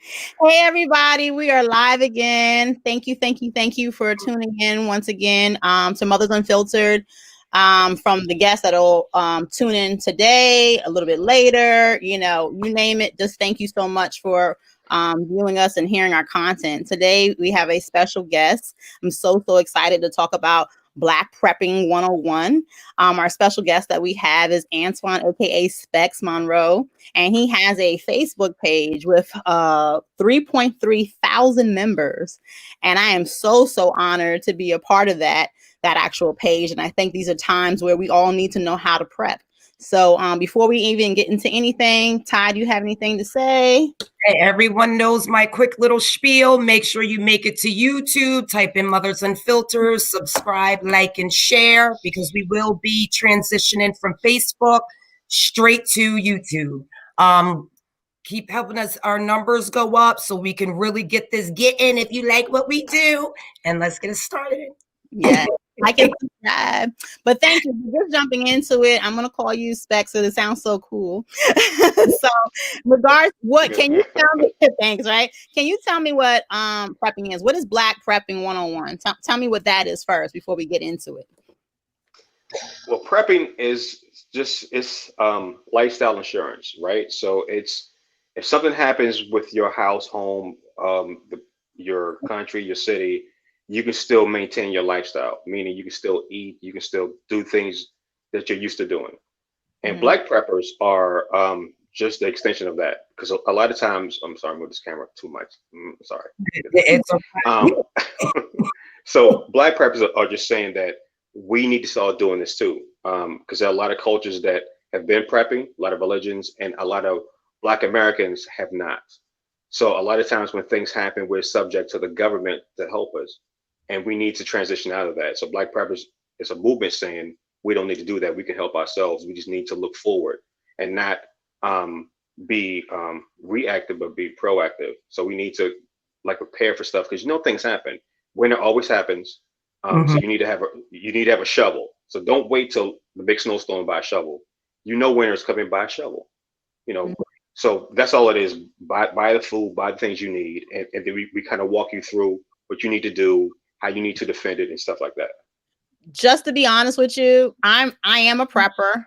Hey everybody, we are live again. Thank you for tuning in once again to Mothers Unfiltered. From the guests that'll tune in today, a little bit later, you name it. Just thank you so much for viewing us and hearing our content. Today we have a special guest. I'm so excited to talk about Black Prepping 101. Our special guest that we have is Antoine, aka Specs Monroe, and he has a Facebook page with 3.3 thousand members. And I am so honored to be a part of that actual page. And I think these are times where we all need to know how to prep. So before we even get into anything, Ty, do you have anything to say? Hey, everyone knows my quick little spiel. Make sure you make it to YouTube, type in Mothers Unfiltered, subscribe, like, and share, because we will be transitioning from Facebook straight to YouTube. Keep helping us, our numbers go up so we can really get this getting if you like what we do. And let's get it started. Yeah. I can subscribe. But thank you for just jumping into it. I'm gonna call you Specs, so it sounds so cool. So regards, what can you tell me? Thanks, right? Can you tell me what prepping is? What is Black Prepping 101? Tell me what that is first before we get into it. Well, prepping is just lifestyle insurance, right? So it's if something happens with your house, home, your country, your city, you can still maintain your lifestyle, meaning you can still eat, you can still do things that you're used to doing. And Black preppers are just the extension of that. Because a lot of times, I'm sorry, I moved this camera too much. Sorry. It's okay. So Black preppers are just saying that we need to start doing this too. Because there are a lot of cultures that have been prepping, a lot of religions, and a lot of Black Americans have not. So a lot of times when things happen, we're subject to the government to help us. And we need to transition out of that. So Black preppers is a movement saying we don't need to do that. We can help ourselves. We just need to look forward and not be reactive, but be proactive. So we need to prepare for stuff, because things happen. Winter always happens. So you need to have a shovel. So don't wait till the big snowstorm, buy a shovel. Winter is coming, buy a shovel. So that's all it is. Buy the food, buy the things you need, and then we kind of walk you through what you need to do, how you need to defend it, and stuff like that. Just to be honest with you, I am a prepper.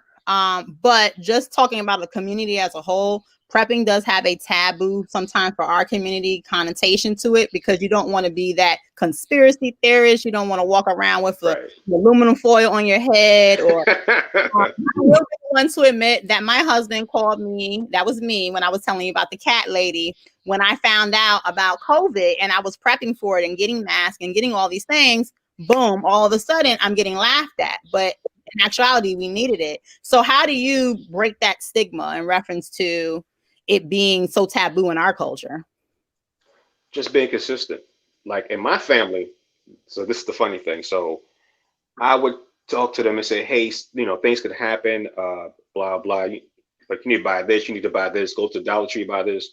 But just talking about the community as a whole, prepping does have a taboo sometimes for our community connotation to it, because you don't want to be that conspiracy theorist. You don't want to walk around with the aluminum foil on your head. Or I will be one to admit that my husband called me. That was me when I was telling you about the cat lady. When I found out about COVID and I was prepping for it and getting masks and getting all these things, boom, all of a sudden I'm getting laughed at. But in actuality, we needed it. So how do you break that stigma in reference to it being so taboo in our culture? Just being consistent. Like in my family, so this is the funny thing. So I would talk to them and say, hey, things could happen, blah, blah. You need to buy this, you need to buy this, go to the Dollar Tree, buy this.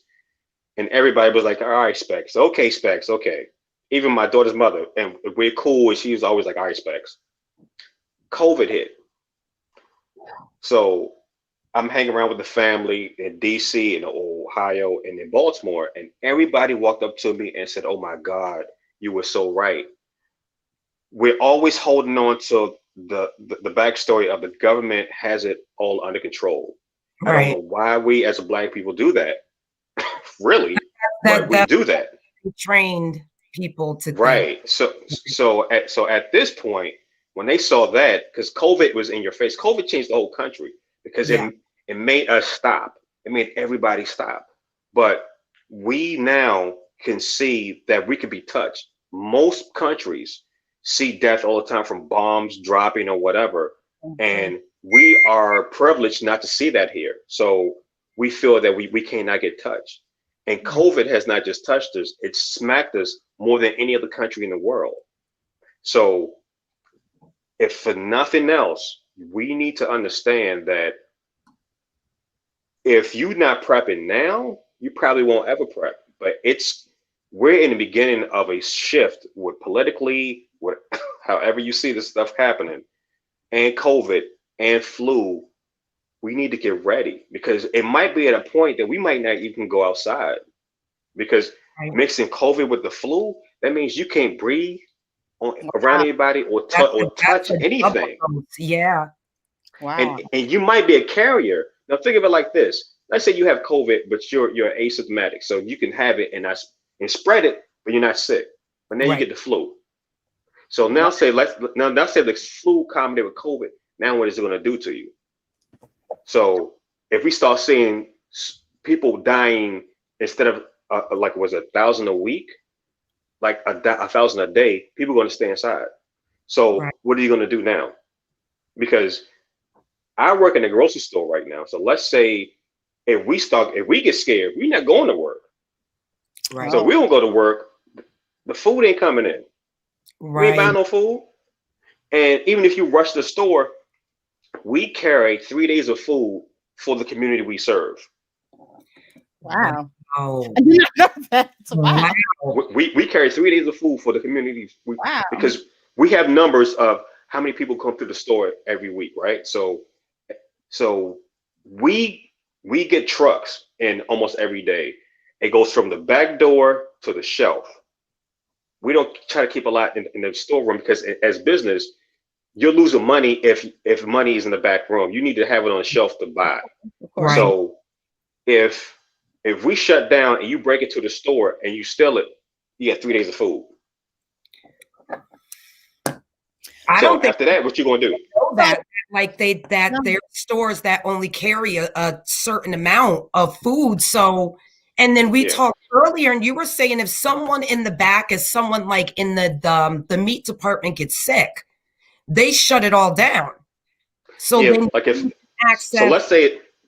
And everybody was like, all right, Specs. Okay, Specs, okay. Even my daughter's mother, and we're cool, and she was always like, all right, Specs. COVID hit. So I'm hanging around with the family in DC, in Ohio, and in Baltimore, and everybody walked up to me and said, oh my God, you were so right. We're always holding on to the backstory of the government has it all under control. Right. I don't know why we as Black people do that. Really, but we do that. Trained people to right. So at this point, when they saw that, because COVID was in your face, COVID changed the whole country, because it made us stop. It made everybody stop. But we now can see that we can be touched. Most countries see death all the time from bombs dropping or whatever. And we are privileged not to see that here. So we feel that we cannot get touched. And COVID has not just touched us, it smacked us more than any other country in the world. So if for nothing else, we need to understand that if you're not prepping now, you probably won't ever prep. But we're in the beginning of a shift with politically, with however you see this stuff happening, and COVID and flu. We need to get ready, because it might be at a point that we might not even go outside, because mixing COVID with the flu, that means you can't breathe around anybody or touch anything. Yeah. Wow. And you might be a carrier. Now think of it like this. Let's say you have COVID, but you're asymptomatic, so you can have it and spread it, but you're not sick. But now you get the flu. So now say now say the flu combined with COVID. Now what is it going to do to you? So if we start seeing people dying instead of like was it 1,000 a week, like 1,000 a day, people are going to stay inside. So what are you going to do now? Because I work in a grocery store right now. So let's say if we get scared, we're not going to work. Right. So we don't go to work. The food ain't coming in. Right. We ain't buying no food. And even if you rush the store, we carry 3 days of food for the community we serve. Wow. Oh. I did not know that. Wow. We carry 3 days of food for the community because we have numbers of how many people come through the store every week, right? So we get trucks in almost every day. It goes from the back door to the shelf. We don't try to keep a lot in the storeroom because as business, you're losing money if money is in the back room. You need to have it on the shelf to buy. Right. So if we shut down and you break it to the store and you steal it, you get 3 days of food. I don't think after that, what you gonna do? That like there are stores that only carry a certain amount of food. So, and then we talked earlier, and you were saying if someone in the back is someone like in the meat department gets sick, they shut it all down. So then like if access.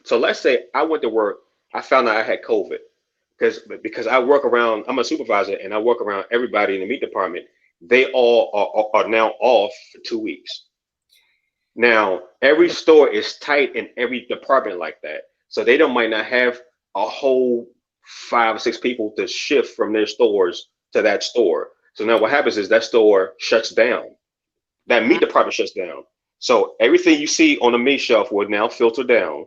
So let's say I went to work, I found out I had COVID because I work around. I'm a supervisor and I work around everybody in the meat department. They all are now off for 2 weeks. Now, every store is tight in every department like that. So they might not have a whole 5 or 6 people to shift from their stores to that store. So now what happens is that store shuts down. That meat department shuts down. So everything you see on the meat shelf would now filter down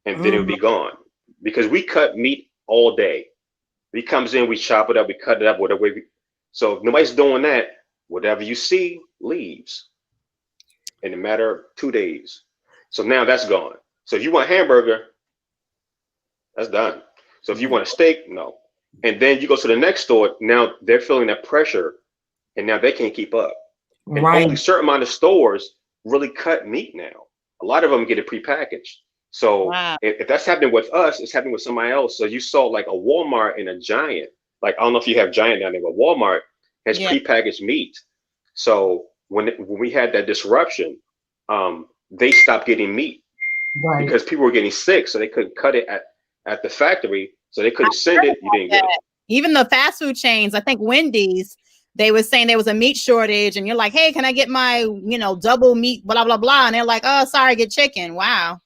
and then it would be gone. Because we cut meat all day. It comes in, we chop it up, we cut it up, whatever. So if nobody's doing that, whatever you see leaves in a matter of 2 days. So now that's gone. So if you want a hamburger, that's done. So if you want a steak, no. And then you go to the next store, now they're feeling that pressure and now they can't keep up. And only a certain amount of stores really cut meat now. A lot of them get it prepackaged. So if that's happening with us, it's happening with somebody else. So you saw like a Walmart and a Giant. Like, I don't know if you have Giant down there, but Walmart has prepackaged meat. So when we had that disruption, they stopped getting meat because people were getting sick. So they couldn't cut it at the factory. So they couldn't send it. You didn't get it. Even the fast food chains, I think Wendy's, they were saying there was a meat shortage and you're like, hey, can I get my, double meat, blah, blah, blah. And they're like, oh, sorry, get chicken. Wow.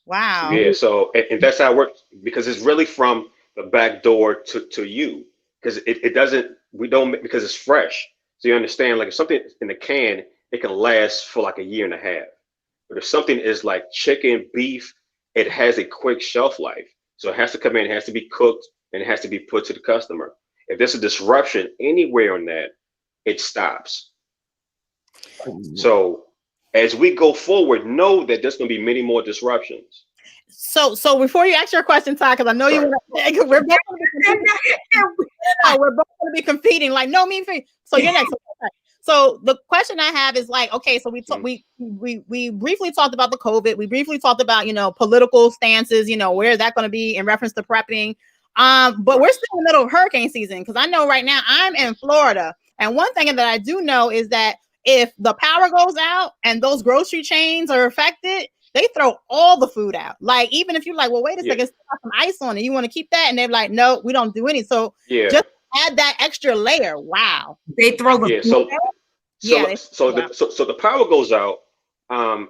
Yeah. So, and that's how it works because it's really from the back door to you because it doesn't, because it's fresh. So you understand, like if something in the can, it can last for like a year and a half. But if something is like chicken, beef, it has a quick shelf life. So it has to come in, it has to be cooked, and it has to be put to the customer. If there's a disruption anywhere on that, it stops. So as we go forward, know that there's going to be many more disruptions. So before you ask your question, Todd, because I know we're both going to be competing. Like, no, me free. So you're next. So the question I have is like, okay, so we briefly talked about the COVID. We briefly talked about, political stances, where is that going to be in reference to prepping? But we're still in the middle of hurricane season because I know right now I'm in Florida. And one thing that I do know is that if the power goes out and those grocery chains are affected, they throw all the food out. Like, even if you're like, well, wait a second, still got some ice on it. You want to keep that? And they're like, no, we don't do any. So just add that extra layer. Wow. They throw the food out? So the power goes out.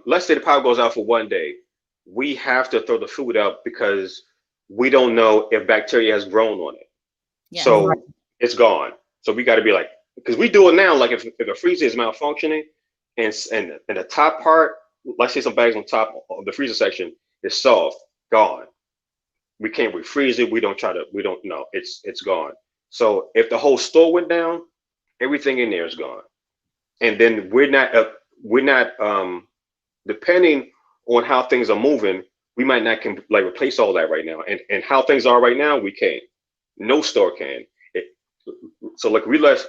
Let's say the power goes out for 1 day. We have to throw the food out because we don't know if bacteria has grown on it. Yeah. So it's gone. So we got to be like, because we do it now, like if the freezer is malfunctioning and the top part, let's say some bags on top of the freezer section is soft, gone. we can't refreeze it. We don't know. It's gone. So if the whole store went down, everything in there is gone. And then we're not depending on how things are moving, we might not can like replace all that right now. And how things are right now, we can't. No store can. It, so like we lost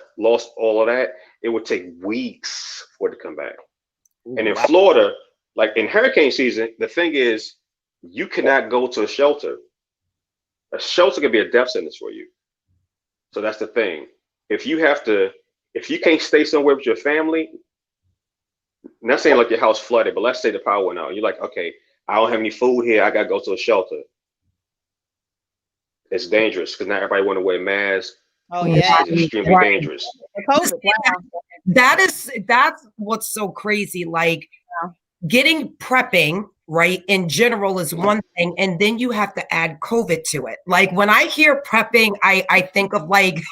all of that, it would take weeks for it to come back. And in Florida, like in hurricane season, the thing is you cannot go to a shelter. A shelter can be a death sentence for you. So that's the thing. If you can't stay somewhere with your family, not saying like your house flooded, but let's say the power went out. You're like, okay, I don't have any food here. I gotta go to a shelter. It's dangerous because not everybody want to wear masks. Oh yeah, it's extremely dangerous. COVID, wow. That's what's so crazy. Like getting prepping right in general is one thing, and then you have to add COVID to it. Like when I hear prepping, I think of like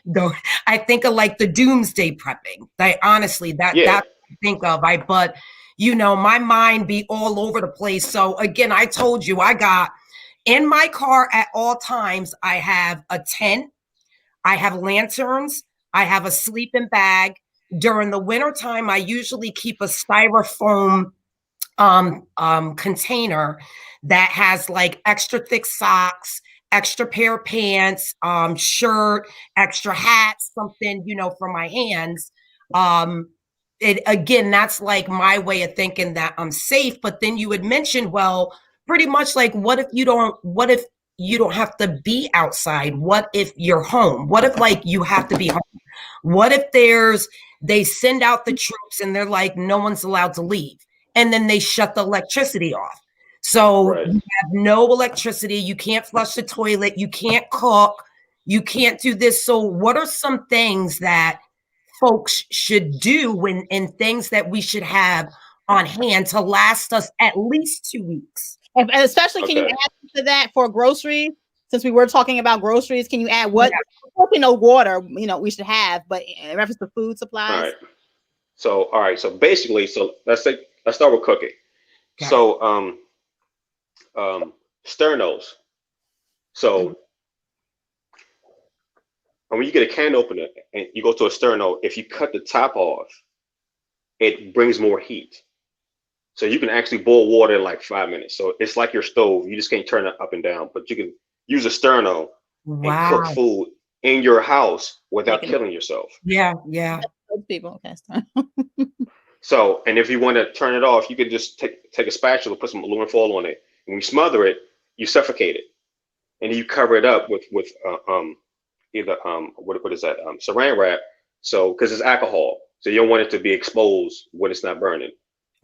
the Doomsday Prepping. Like honestly, that's what I think of. But you know, my mind be all over the place. So again, I told you I got in my car at all times. I have a tent, I have lanterns, I have a sleeping bag. During the wintertime, I usually keep a styrofoam container that has like extra thick socks, extra pair of pants, shirt, extra hats, something, you know, for my hands. Again, that's like my way of thinking that I'm safe. But then you had mentioned, well, pretty much like, what if you don't have to be outside? What if you're home? What if like you have to be home? What if they send out the troops and they're like, no one's allowed to leave. And then they shut the electricity off. So you have no electricity. You can't flush the toilet. You can't cook. You can't do this. So what are some things that folks should do and things that we should have on hand to last us at least 2 weeks? And especially, can you add to that for groceries? Since we were talking about groceries, can you add what? We know water, you know, we should have, but in reference to food supplies. All right. So basically, let's start with cooking. Okay. So sternos. So when you get a can opener and you go to a sterno, if you cut the top off, it brings more heat. So you can actually boil water in like 5 minutes. So it's like your stove. You just can't turn it up and down, but you can use a sterno and cook food in your house without killing yourself. Yeah. People, So, and if you want to turn it off, you could just take a spatula, put some aluminum foil on it. When you smother it, you suffocate it, and you cover it up with either what is that saran wrap. So, because it's alcohol, so you don't want it to be exposed when it's not burning.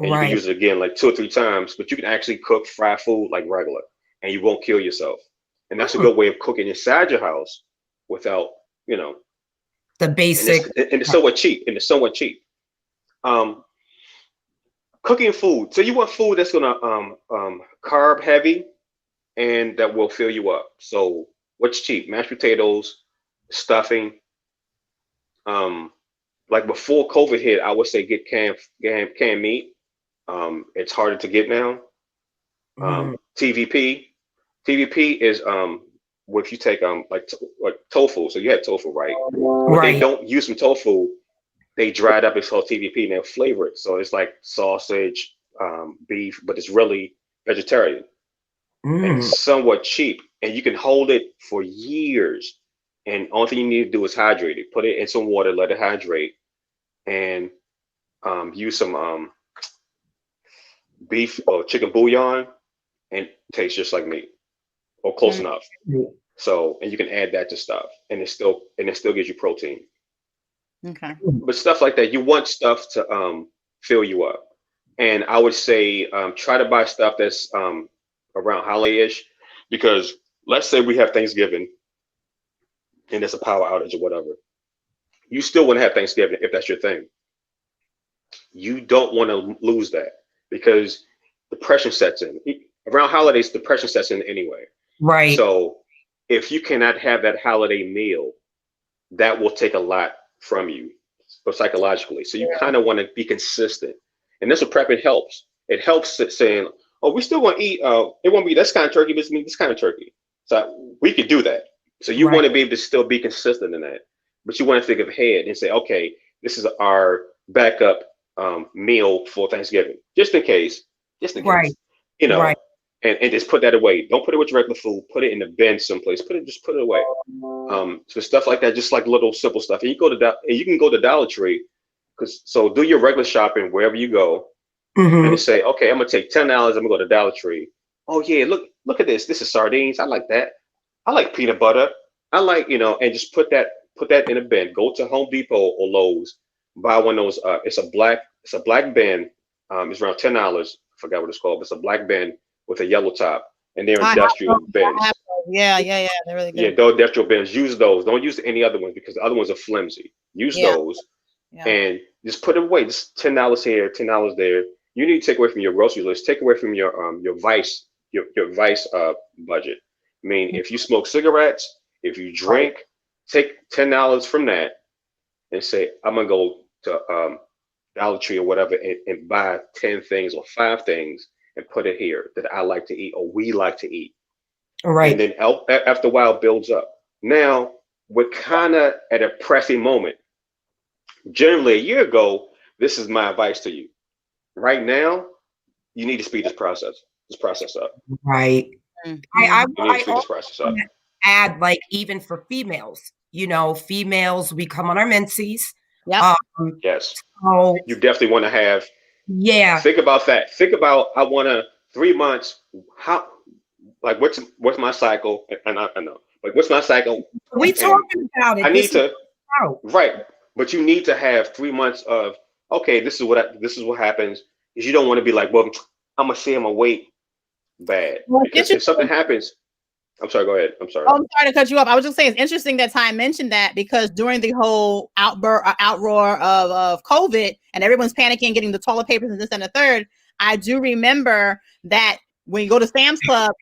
And you can use it again like 2 or 3 times, but you can actually cook fry food like regular, and you won't kill yourself. And that's a good way of cooking inside your house without, you know, the basic. And it's somewhat cheap. Cooking food. So you want food that's gonna carb heavy and that will fill you up. So what's cheap? Mashed potatoes, stuffing. Like before COVID hit, I would say get canned meat. It's harder to get now. TVP is if you take like tofu. So you had tofu, right? But they don't use some tofu. They dry it up. It's called TVP, and they'll flavor it. So it's like sausage, beef, but it's really vegetarian. And it's somewhat cheap, and you can hold it for years. And only thing you need to do is hydrate it. Put it in some water, let it hydrate, and use some beef or chicken bouillon, and it tastes just like meat, or close enough. So, and you can add that to stuff, and it still gives you protein. Okay. But stuff like that, you want stuff to fill you up. And I would say try to buy stuff that's around holiday-ish, because let's say we have Thanksgiving and there's a power outage or whatever. You still want to have Thanksgiving if that's your thing. You don't want to lose that, because depression sets in. Around holidays, depression sets in anyway. Right. So if you cannot have that holiday meal, that will take a lot from you, but psychologically. So you kind of want to be consistent. And this what prepping helps. It helps saying, oh, we still want to eat. It won't be this kind of turkey, but it's this kind of turkey. So we could do that. So you want to be able to still be consistent in that, but you want to think ahead and say, okay, this is our backup meal for Thanksgiving, just in case, Right. you know, Right. and just put that away. Don't put it with your regular food. Put it in the bin someplace. Just put it away. So stuff like that, just like little simple stuff. And you can go to Dollar Tree, so do your regular shopping wherever you go, and Mm-hmm. to say, okay, I'm gonna take $10. I'm gonna go to Dollar Tree. Oh yeah, look at this. This is sardines. I like that. I like peanut butter. I like, and just put that in a bin. Go to Home Depot or Lowe's, buy one of those. It's a black bin. It's around $10. I forgot what it's called. But it's a black bin with a yellow top, and they're industrial bins. Yeah, they're really Yeah, good. those industrial bins. Use those. Don't use any other ones because the other ones are flimsy. Use those and just put it away. Just $10 here, $10 there. You need to take away from your grocery list. Take away from your vice budget. I mean, if you smoke cigarettes, if you drink, take $10 from that and say, I'm gonna go to Dollar Tree or whatever and buy 10 things or 5 things and put it here that I like to eat or we like to eat. Right. And then after a while, it builds up. Now we're kind of at a pressing moment. Generally, a year ago, this is my advice to you. Right now, you need to speed this process up. Right. Mhm. I You need to speed this process up. add, like, even for females, females, we come on our menses. Yep. Yes. So You definitely want to have. yeah. Think about that. Think about I want to 3 months. How? Like what's my cycle? And I know. Like what's my cycle? We talking about it. I need to. Out. Right. But you need to have 3 months of, okay, this is what happens. Is you don't want to be like, well, I'm gonna see my weight bad. Well, Because if something happens, I'm sorry, go ahead. I'm sorry. Oh, I'm sorry to cut you off. I was just saying it's interesting that Ty mentioned that because during the whole outroar of COVID and everyone's panicking, getting the toilet papers and this and the third, I do remember that when you go to Sam's Club,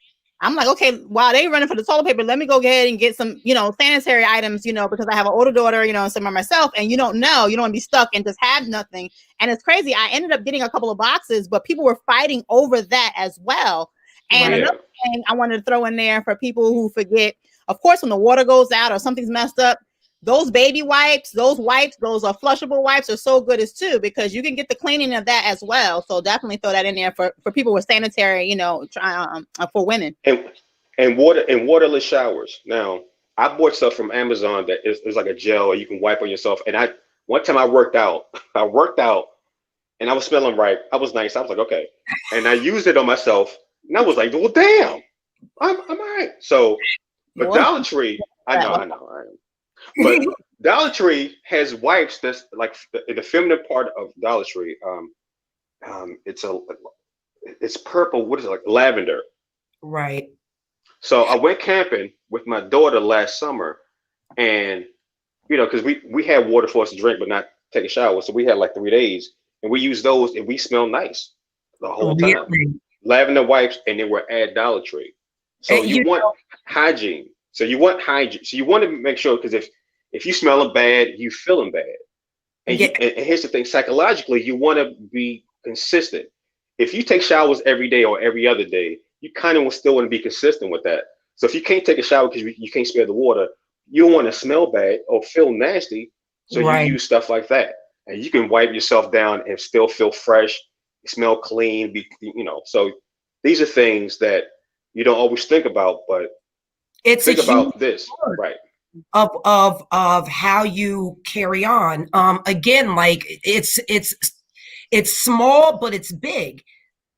I'm like, okay, while they running for the toilet paper, let me go ahead and get some, sanitary items, because I have an older daughter, and some of myself, and you don't want to be stuck and just have nothing. And it's crazy. I ended up getting a couple of boxes, but people were fighting over that as well. And another thing I wanted to throw in there for people who forget, of course, when the water goes out or something's messed up, those baby wipes, those are flushable wipes are so good as too, because you can get the cleaning of that as well. So definitely throw that in there for people with sanitary, for women. And waterless showers. Now, I bought stuff from Amazon that is like a gel you can wipe on yourself. And one time I worked out and I was smelling right. I was nice. I was like, okay. And I used it on myself. And I was like, well, damn, I'm all right. So, but Dollar Tree, I know. But Dollar Tree has wipes that's like the feminine part of Dollar Tree. It's purple. What is it, like lavender? Right. So I went camping with my daughter last summer, and because we had water for us to drink, but not take a shower. So we had like 3 days, and we used those, and we smelled nice the whole time. Lavender wipes, and they were at Dollar Tree. So you want hygiene. So you want to make sure, because if you smelling bad, you feeling bad. And here's the thing: psychologically, you want to be consistent. If you take showers every day or every other day, you kind of still want to be consistent with that. So if you can't take a shower because you can't spare the water, you don't want to smell bad or feel nasty. So you use stuff like that, and you can wipe yourself down and still feel fresh, smell clean. So these are things that you don't always think about, but think about this, right? Of how you carry on. Again, like it's small, but it's big.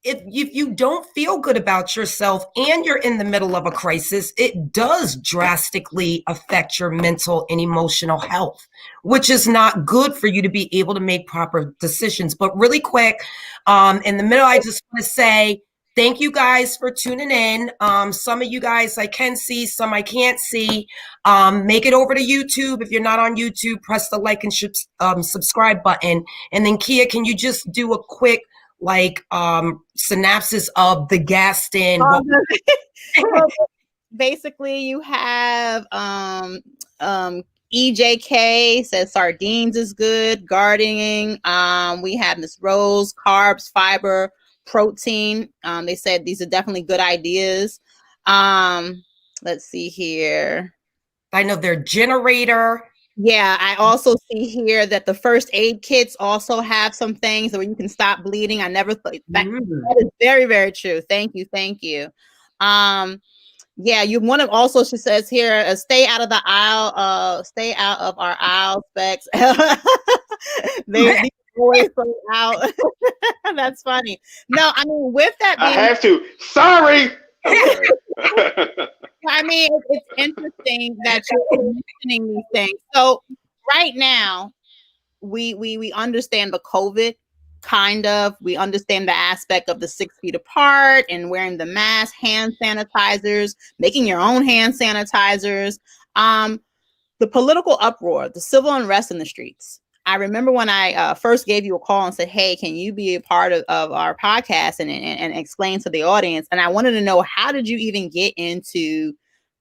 If you don't feel good about yourself and you're in the middle of a crisis, it does drastically affect your mental and emotional health, which is not good for you to be able to make proper decisions. But really quick, in the middle, I just want to say thank you guys for tuning in. Some of you guys I can see, some I can't see. Make it over to YouTube. If you're not on YouTube, press the like and subscribe button. And then Kia, can you just do a quick synopsis of the Gaston? Basically, you have EJK says sardines is good. Gardening. We have Miss Rose, carbs, fiber, protein. They said these are definitely good ideas. Let's see here. I know their generator. Yeah, I also see here that the first aid kits also have some things where you can stop bleeding. I never thought that is very, very true. Thank you. Thank you. Yeah, you want to also, she says here, stay out of the aisle, stay out of our aisle specs. They always go out. That's funny. No, I mean, with that being, I have to. Sorry. Okay. I mean, it's interesting that you're mentioning these things. So right now, we understand the COVID kind of. We understand the aspect of the 6 feet apart and wearing the mask, hand sanitizers, making your own hand sanitizers. The political uproar, the civil unrest in the streets. I remember when I first gave you a call and said, hey, can you be a part of our podcast and explain to the audience? And I wanted to know, how did you even get into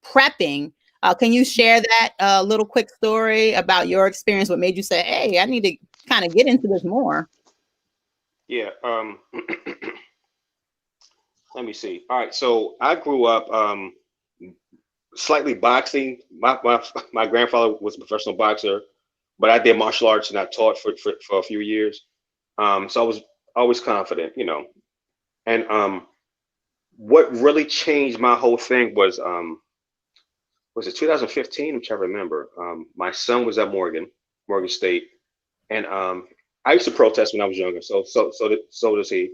prepping? Can you share that little quick story about your experience? What made you say, hey, I need to kind of get into this more? Yeah. Let me see. All right. So I grew up slightly boxing. My grandfather was a professional boxer, but I did martial arts and I taught for a few years. So I was always confident, you know. And what really changed my whole thing was it 2015, which I remember. My son was at Morgan State, and I used to protest when I was younger. So does he.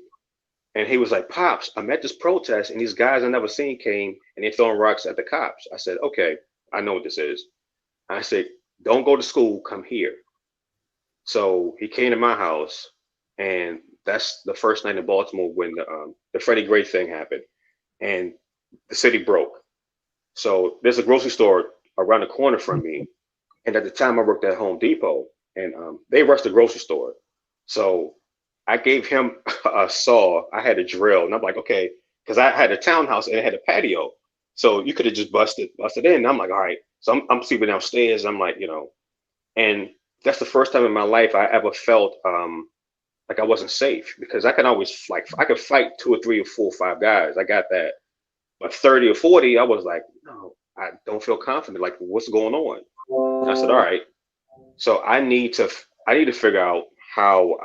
And he was like, Pops, I'm at this protest, and these guys I never seen came, and they're throwing rocks at the cops. I said, okay, I know what this is. I said, don't go to school, come here. So he came to my house, and that's the first night in Baltimore when the Freddie Gray thing happened, and the city broke. So there's a grocery store around the corner from me, and at the time I worked at Home Depot, and they rushed the grocery store. So I gave him a saw. I had a drill, and I'm like, okay, because I had a townhouse and it had a patio, so you could have just busted in. And I'm like, all right. So I'm sleeping downstairs. I'm like, you know, and that's the first time in my life I ever felt like I wasn't safe, because I can always I could fight 2 or 3 or 4 or 5 guys. I got that, but 30 or 40, I was like, no, I don't feel confident. Like, what's going on? And I said, all right. So I need to figure out how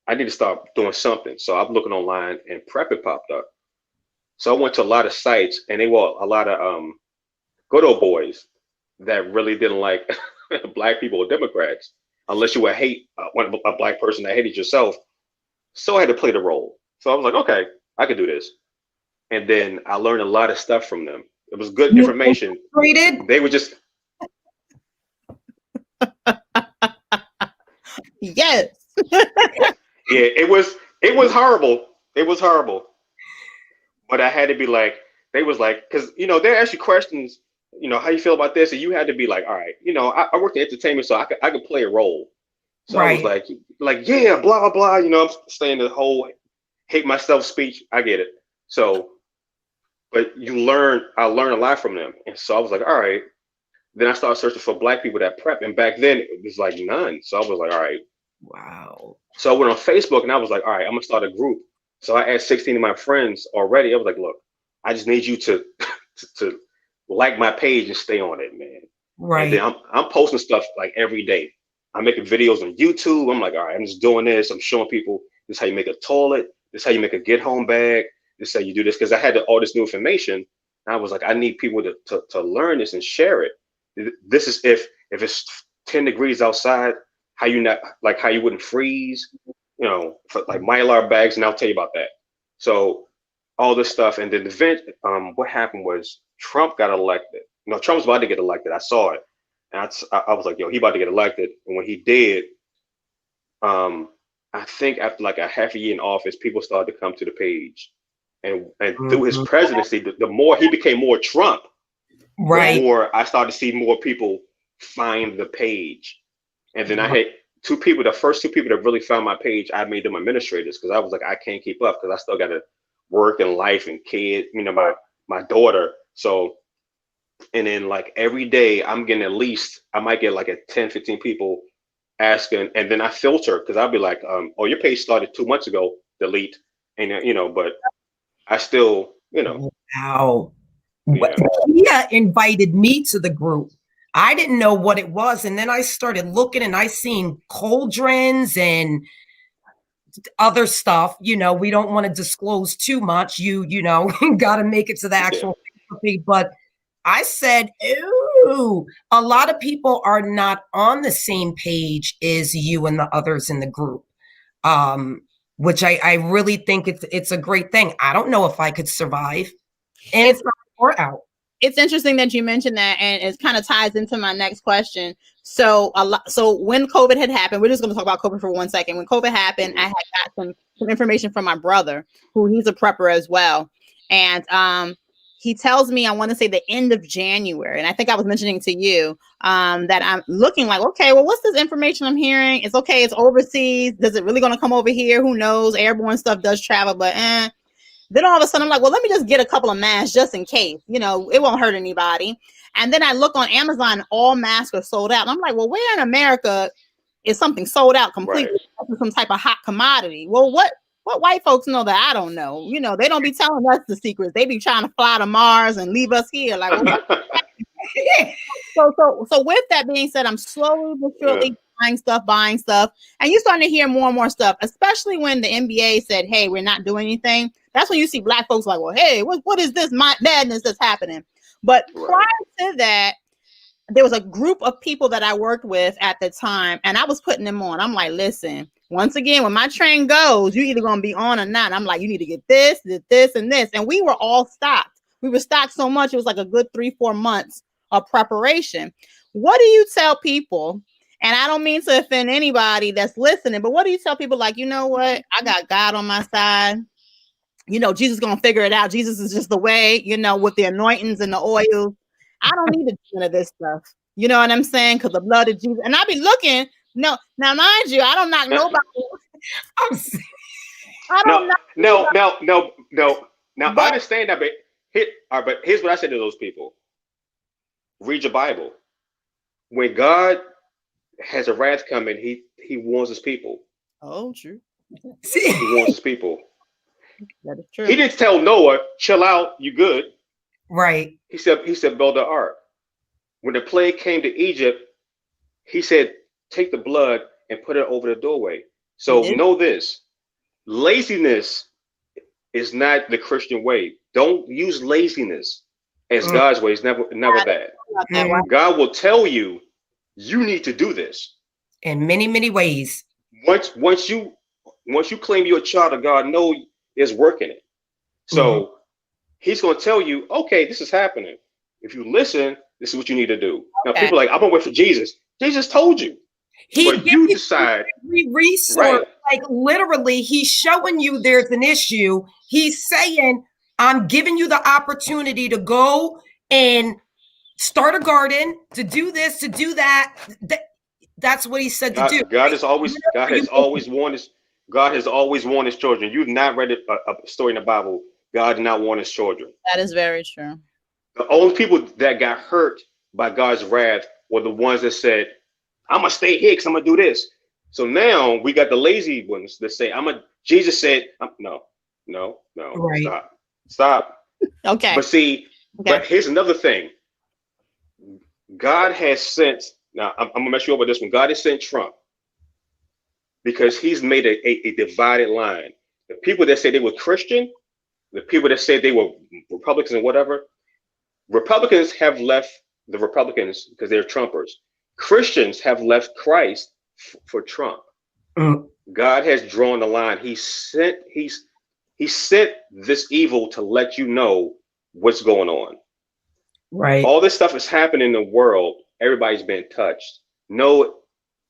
I need to start doing something. So I'm looking online, and Prepping popped up. So I went to a lot of sites, and they were a lot of good old boys that really didn't like Black people or Democrats, unless you were a Black person that hated yourself. So I had to play the role. So I was like, okay, I can do this. And then I learned a lot of stuff from them. It was good information. They were just yes. Yeah, it was horrible. It was horrible. But I had to be like, they was like, because, you know, they ask you questions, you know, how you feel about this, and you had to be like, all right, you know, I worked in entertainment, so I could play a role. So right. I was like, yeah, blah blah blah. You know, I'm saying the whole hate myself speech. I get it. So, but I learned a lot from them, and so I was like, all right. Then I started searching for Black people that prep, and back then it was like none. So I was like, all right. Wow. So I went on Facebook, and I was like, all right, I'm gonna start a group. So I asked 16 of my friends already. I was like, look, I just need you to like my page and stay on it, man. Right. And then I'm posting stuff like every day. I'm making videos on YouTube. I'm like, all right, I'm just doing this. I'm showing people this is how you make a toilet. This is how you make a get home bag. This is how you do this. Because I had all this new information. And I was like, I need people to learn this and share it. This is if it's 10 degrees outside, how you wouldn't freeze, you know, for like Mylar bags. And I'll tell you about that. So all this stuff. And then the event, what happened was Trump got elected. You know, Trump was about to get elected. I saw it. And I was like, yo, he about to get elected. And when he did, I think after like a half a year in office, people started to come to the page. And through his presidency, the more he became more Trump, right, the more I started to see more people find the page. And then I had the first 2 people that really found my page, I made them administrators, because I was like, I can't keep up, because I still got to work and life and kid, you know, my daughter. So, and then like every day I'm getting I might get like 10, 15 people asking, and then I filter, because I'll be like, oh, your page started 2 months ago, delete. and but I still, Wow. yeah. Kia invited me to the group. I didn't know what it was. And then I started looking and I seen cauldrons and other stuff. We don't want to disclose too much. You got to make it to the actual thing. But I said, ooh, a lot of people are not on the same page as you and the others in the group. Which I really think it's a great thing. I don't know if I could survive. And it's not far out. It's interesting that you mentioned that, and it kind of ties into my next question. So when COVID had happened, we're just going to talk about COVID for 1 second. When COVID happened, I had got some information from my brother, who he's a prepper as well. And he tells me, I want to say the end of January, and I think I was mentioning to you that I'm looking like, okay, well, what's this information I'm hearing? It's okay, it's overseas. Is it really going to come over here? Who knows? Airborne stuff does travel, but Then all of a sudden I'm like, well, let me just get a couple of masks just in case, it won't hurt anybody. And then I look on Amazon, all masks are sold out. And I'm like, well, where in America is something sold out completely? Right. Some type of hot commodity. Well, what white folks know that I don't know? They don't be telling us the secrets. They be trying to fly to Mars and leave us here. Like, well, so with that being said, I'm slowly but surely buying stuff. And you're starting to hear more and more stuff, especially when the NBA said, hey, we're not doing anything. That's when you see Black folks like, well, hey, what is this madness that's happening? But prior to that, there was a group of people that I worked with at the time, and I was putting them on. I'm like, listen, once again, when my train goes, you're either going to be on or not. I'm like, you need to get this, and this. And we were all stocked. We were stocked so much. It was like a good 3-4 months of preparation. What do you tell people? And I don't mean to offend anybody that's listening, but what do you tell people like, you know what? I got God on my side. Jesus is going to figure it out. Jesus is just the way, with the anointings and the oils. I don't need to do none of this stuff. You know what I'm saying? Because the blood of Jesus. And I be looking. No, now mind you, I don't knock nobody. No. Now I understand that, but here's what I said to those people. Read your Bible. When God has a wrath coming, he warns his people. Oh, true. He warns his people. That is true. He didn't tell Noah, chill out, you good. Right. He said, build the ark. When the plague came to Egypt, he said, take the blood and put it over the doorway. So know this, laziness is not the Christian way. Don't use laziness as God's way. It's never that. God will tell you, you need to do this. In many, many ways. Once you claim you're a child of God, know is working it. So he's going to tell you, okay, this is happening. If you listen, this is what you need to do. Now people are like, I'm going to wait for Jesus. Jesus told you. But you decide. Every resource, like literally, he's showing you there's an issue. He's saying, I'm giving you the opportunity to go and start a garden, to do this, to do that. That's what he said to do. God has always warned his children. You've not read a story in the Bible. God did not warn his children. That is very true. The only people that got hurt by God's wrath were the ones that said, I'm going to stay here because I'm going to do this. So now we got the lazy ones that say, Jesus said, no, right. Stop. Okay. But see, but here's another thing. God has sent, now I'm going to mess you up with this one. God has sent Trump because he's made a divided line. The people that say they were Christian, the people that say they were Republicans and whatever, Republicans have left the Republicans because they're Trumpers. Christians have left Christ for Trump. God has drawn the line. He sent this evil to let you know what's going on. Right. All this stuff is happening in the world. Everybody's been touched. No,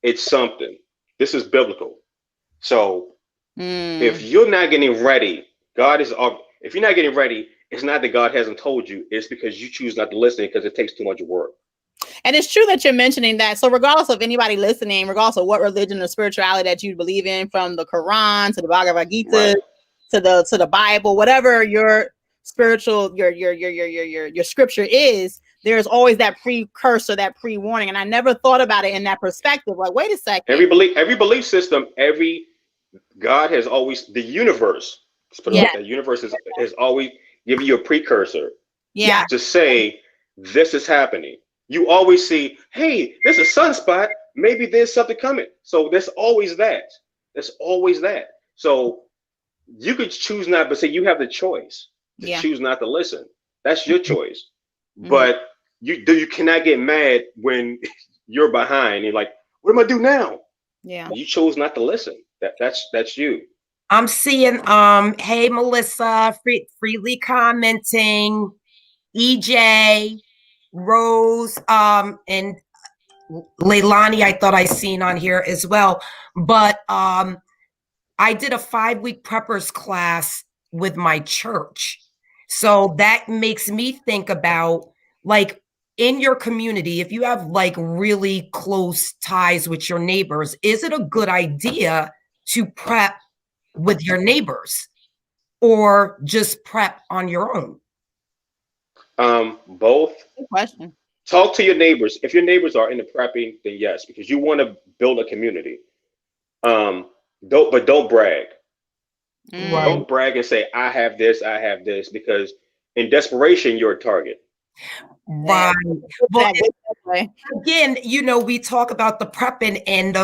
it's something. This is biblical. So if you're not getting ready, if you're not getting ready, it's not that God hasn't told you. It's because you choose not to listen because it takes too much work. And it's true that you're mentioning that. So regardless of anybody listening, regardless of what religion or spirituality that you believe in, from the Quran to the Bhagavad Gita to the Bible, whatever your spiritual, your scripture is, there's always that precursor, that pre-warning. And I never thought about it in that perspective. Like, wait a second. Every belief system, God has always, the universe Just put it like that. Universe is always giving you a precursor. Yeah. To say this is happening. You always see, hey, there's a sunspot. Maybe there's something coming. So there's always that. There's always that. So you could choose not, but say you have the choice to choose not to listen. That's your choice. But you cannot get mad when you're behind. You're like, what am I do now? Yeah. You chose not to listen. That's you. I'm seeing hey Melissa, freely commenting, EJ, Rose, and Leilani, I thought I seen on here as well. But I did a 5-week preppers class with my church. So that makes me think about, like, in your community, if you have like really close ties with your neighbors, is it a good idea to prep with your neighbors or just prep on your own? Both. Good question. Talk to your neighbors. If your neighbors are into prepping, then yes, because you want to build a community. Don't brag. Right. Don't brag and say I have this, because in desperation you're a target. Right. Well, again, you know, we talk about the prepping, and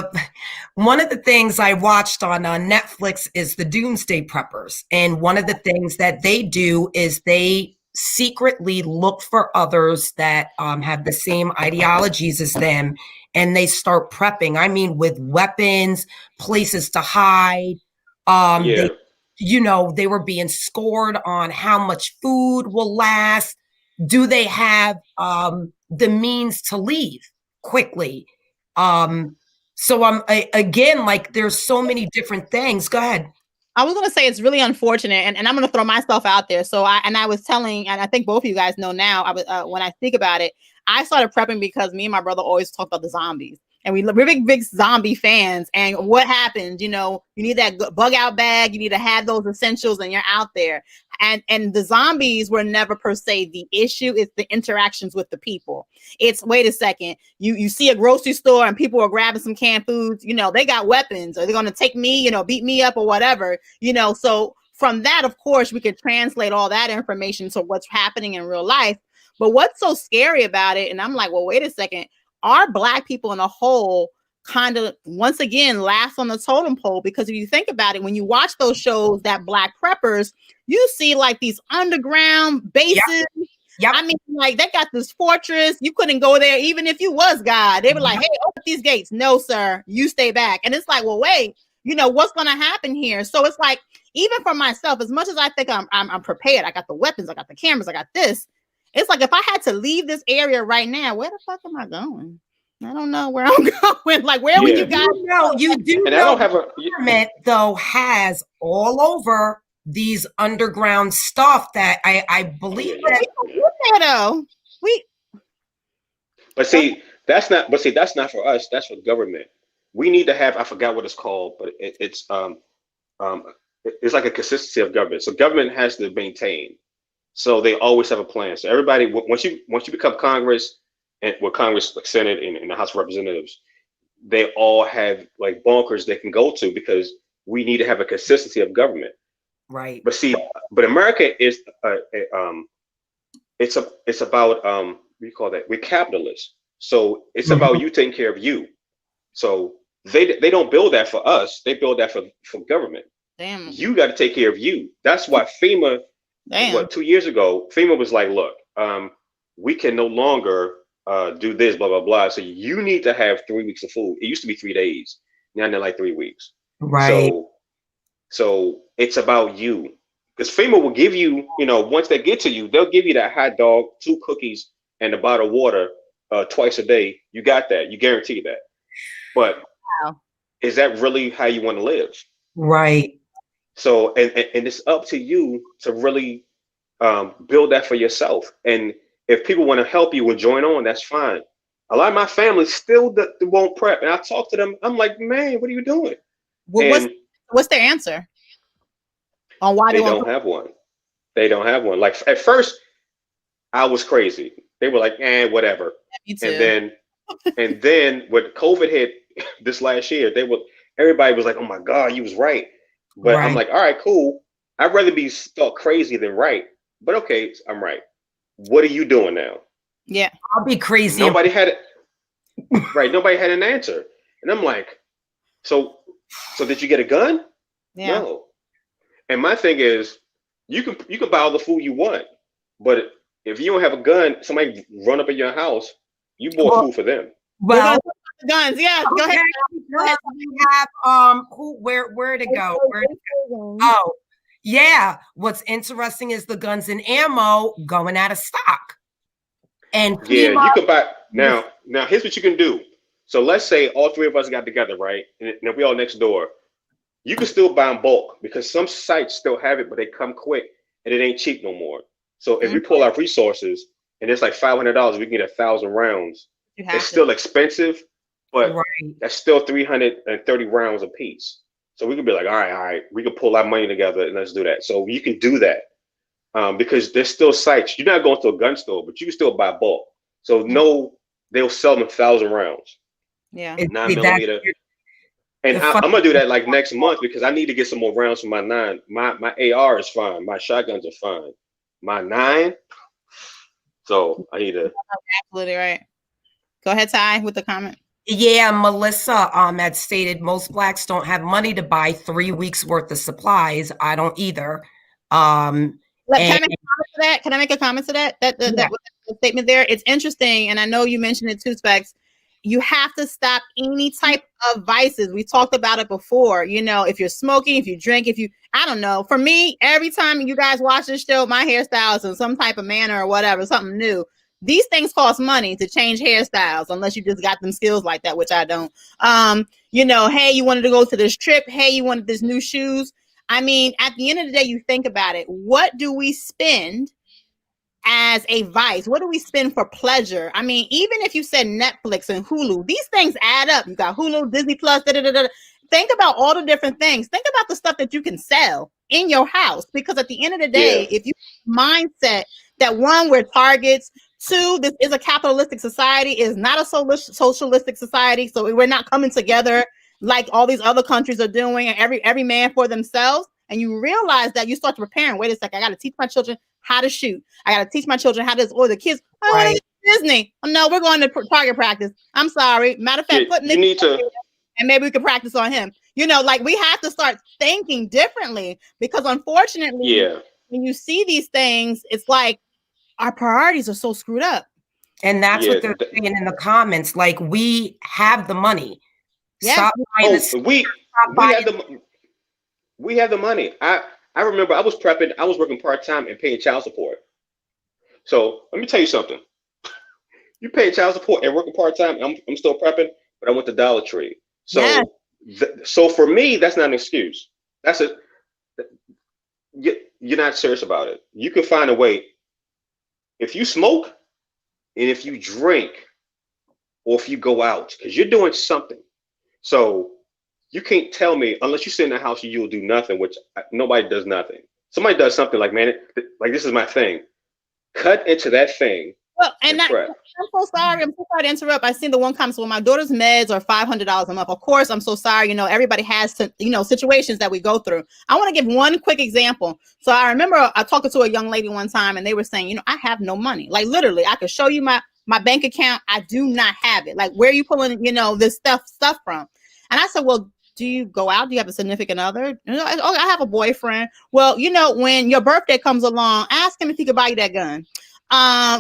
one of the things I watched on Netflix is the Doomsday Preppers. And one of the things that they do is they secretly look for others that have the same ideologies as them, and they start prepping. I mean, with weapons, places to hide. They, you know, they were being scored on how much food will last. Do they have the means to leave quickly? So again, like, there's so many different things. Go ahead. I was going to say it's really unfortunate, and I'm going to throw myself out there. So I was telling, and I think both of you guys know now, I was when I speak about it, I started prepping because me and my brother always talk about the zombies. And we're big zombie fans. And what happens, you know, you need that bug out bag. You need to have those essentials, and you're out there. And the zombies were never per se the issue. It's the interactions with the people. It's, wait a second, you see a grocery store and people are grabbing some canned foods. You know, they got weapons. Are they going to take me, you know, beat me up or whatever? You know, so from that, of course, we could translate all that information to what's happening in real life. But what's so scary about it? And I'm like, well, wait a second. Are Black people in a whole kind of, once again, last on the totem pole? Because if you think about it, when you watch those shows, that Black preppers, you see like these underground bases. Yep. I mean, like, they got this fortress. You couldn't go there even if you was God. They were like, hey, open these gates. No, sir, you stay back. And it's like, well, wait, you know, what's going to happen here? So it's like, even for myself, as much as I think I'm prepared, I got the weapons, I got the cameras, I got this. It's like, if I had to leave this area right now, where the fuck am I going? I don't know where I'm going. Like, where would you guys know? You do and know, I don't have the government, though, has all over these underground stuff that I believe that. But see, that's not for us. That's for the government. We need to have, I forgot what it's called, but it's like a consistency of government. So government has to maintain. So they always have a plan. So everybody, once you become Congress, and with Congress, like Senate and the House of Representatives, they all have like bunkers they can go to, because we need to have a consistency of government. Right. But see, America is it's about what do you call that? We're capitalists. So it's about you taking care of you. So they don't build that for us. They build that for government. Damn. You got to take care of you. That's why FEMA. What, 2 years ago, FEMA was like, look, we can no longer do this, blah, blah, blah. So you need to have 3 weeks of food. It used to be 3 days. Now they're like 3 weeks. Right. So it's about you. Because FEMA will give you, you know, once they get to you, they'll give you that hot dog, 2 cookies, and a bottle of water twice a day. You got that. You guarantee that. But is that really how you want to live? Right. So, and it's up to you to really build that for yourself. And if people want to help you and join on, that's fine. A lot of my family still won't prep. And I talk to them. I'm like, man, what are you doing? Well, what's their answer on why they don't have one? They don't have one. Like, at first, I was crazy. They were like, whatever. Yeah, me too. And then when COVID hit this last year, everybody was like, oh my God, you was right. But I'm like, all right, cool. I'd rather be thought crazy than right. But okay, I'm right. What are you doing now? Yeah. I'll be crazy. Nobody had it. Right. Nobody had an answer. And I'm like, so did you get a gun? Yeah. No. And my thing is, you can buy all the food you want, but if you don't have a gun, somebody run up at your house, you bought food for them. Well, guns. Yeah. okay, Go ahead. we have where to go? Oh, yeah. What's interesting is the guns and ammo going out of stock. And yeah, you can buy now. Here's what you can do. So let's say all three of us got together, right? And we all next door. You can still buy in bulk because some sites still have it, but they come quick and it ain't cheap no more. So if we pull our resources and it's like $500, we can get 1,000 rounds. It's still expensive, but that's still 330 rounds a piece. So we could be like, all right, we can pull our money together and let's do that. So you can do that because there's still sites. You're not going to a gun store, but you can still buy bulk. So they'll sell them 1,000 rounds. Yeah, 9mm. And I'm gonna do that like next month because I need to get some more rounds for my 9. My AR is fine. My shotguns are fine. My 9. So I need to. Absolutely right. Go ahead, Ty, with the comment. Yeah, Melissa had stated most Blacks don't have money to buy 3 weeks worth of supplies. I don't either. Can I make a comment to that? Can I make a comment to that? That statement there. It's interesting, and I know you mentioned it too, Specs. You have to stop any type of vices. We talked about it before. You know, if you're smoking, if you drink, I don't know. For me, every time you guys watch this show, my hairstyle is in some type of manner or whatever, something new. These things cost money to change hairstyles, unless you just got them skills like that, which I don't. You know, hey, you wanted to go to this trip. Hey, you wanted this new shoes. I mean, at the end of the day, you think about it. What do we spend as a vice? What do we spend for pleasure? I mean, even if you said Netflix and Hulu, these things add up. You got Hulu, Disney Plus, Think about all the different things. Think about the stuff that you can sell in your house, because at the end of the day, if you mindset that one, we're targets, two, this is a capitalistic society, is not a socialistic society. So we're not coming together like all these other countries are doing, and every man for themselves. And you realize that, you start to prepare. Wait a second, I got to teach my children how to shoot. I got to teach my children how to, or the kids, I want to go to Disney. Oh, no, we're going to target practice. I'm sorry. Matter of fact, you need to, and maybe we can practice on him. You know, like we have to start thinking differently, because unfortunately, when you see these things, it's like our priorities are so screwed up. And that's what they're saying in the comments. Like, we have the money. Yeah. We have the money. I remember I was prepping. I was working part-time and paying child support. So let me tell you something. You pay child support and working part-time. I'm still prepping, but I went to Dollar Tree. So, so for me, that's not an excuse. You're not serious about it. You can find a way. If you smoke and if you drink, or if you go out, because you're doing something. So you can't tell me, unless you sit in the house, you'll do nothing, which nobody does nothing. Somebody does something like, man, like this is my thing. Cut into that thing. Well, and I'm so sorry. I'm so sorry to interrupt. I seen the one comment. Well, my daughter's meds are $500 a month. Of course, I'm so sorry. You know, everybody has to, situations that we go through. I want to give one quick example. So I remember I talked to a young lady one time, and they were saying, I have no money. Like literally, I could show you my bank account. I do not have it. Like, where are you pulling, this stuff from? And I said, well, do you go out? Do you have a significant other? I have a boyfriend. Well, when your birthday comes along, ask him if he could buy you that gun.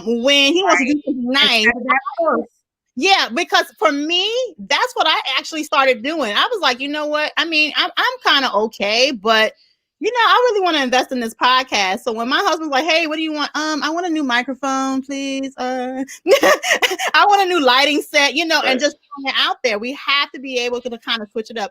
When he wants to do something nice. Yeah, because for me, that's what I actually started doing. I was like, you know what? I mean, I'm kind of okay, but I really want to invest in this podcast. So when my husband's like, hey, what do you want? I want a new microphone, please. I want a new lighting set, and just putting it out there. We have to be able to kind of switch it up.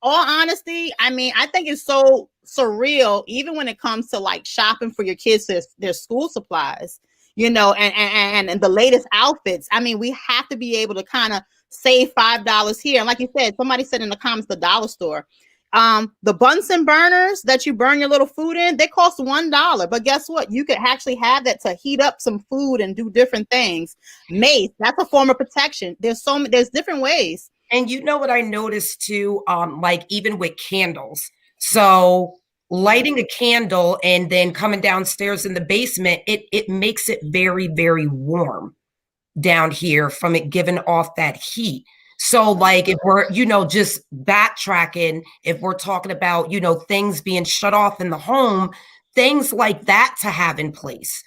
All honesty, I mean, I think it's so surreal, even when it comes to like shopping for your kids, their school supplies, and the latest outfits. I mean, we have to be able to kind of save $5 here. And like you said, somebody said in the comments, the dollar store. The Bunsen burners that you burn your little food in, they cost $1. But guess what? You could actually have that to heat up some food and do different things. Mace, that's a form of protection. There's different ways. And you know what I noticed too, like even with candles. So lighting a candle and then coming downstairs in the basement, it makes it very, very warm down here from it giving off that heat. So like if we're, just backtracking, if we're talking about, things being shut off in the home, things like that to have in place.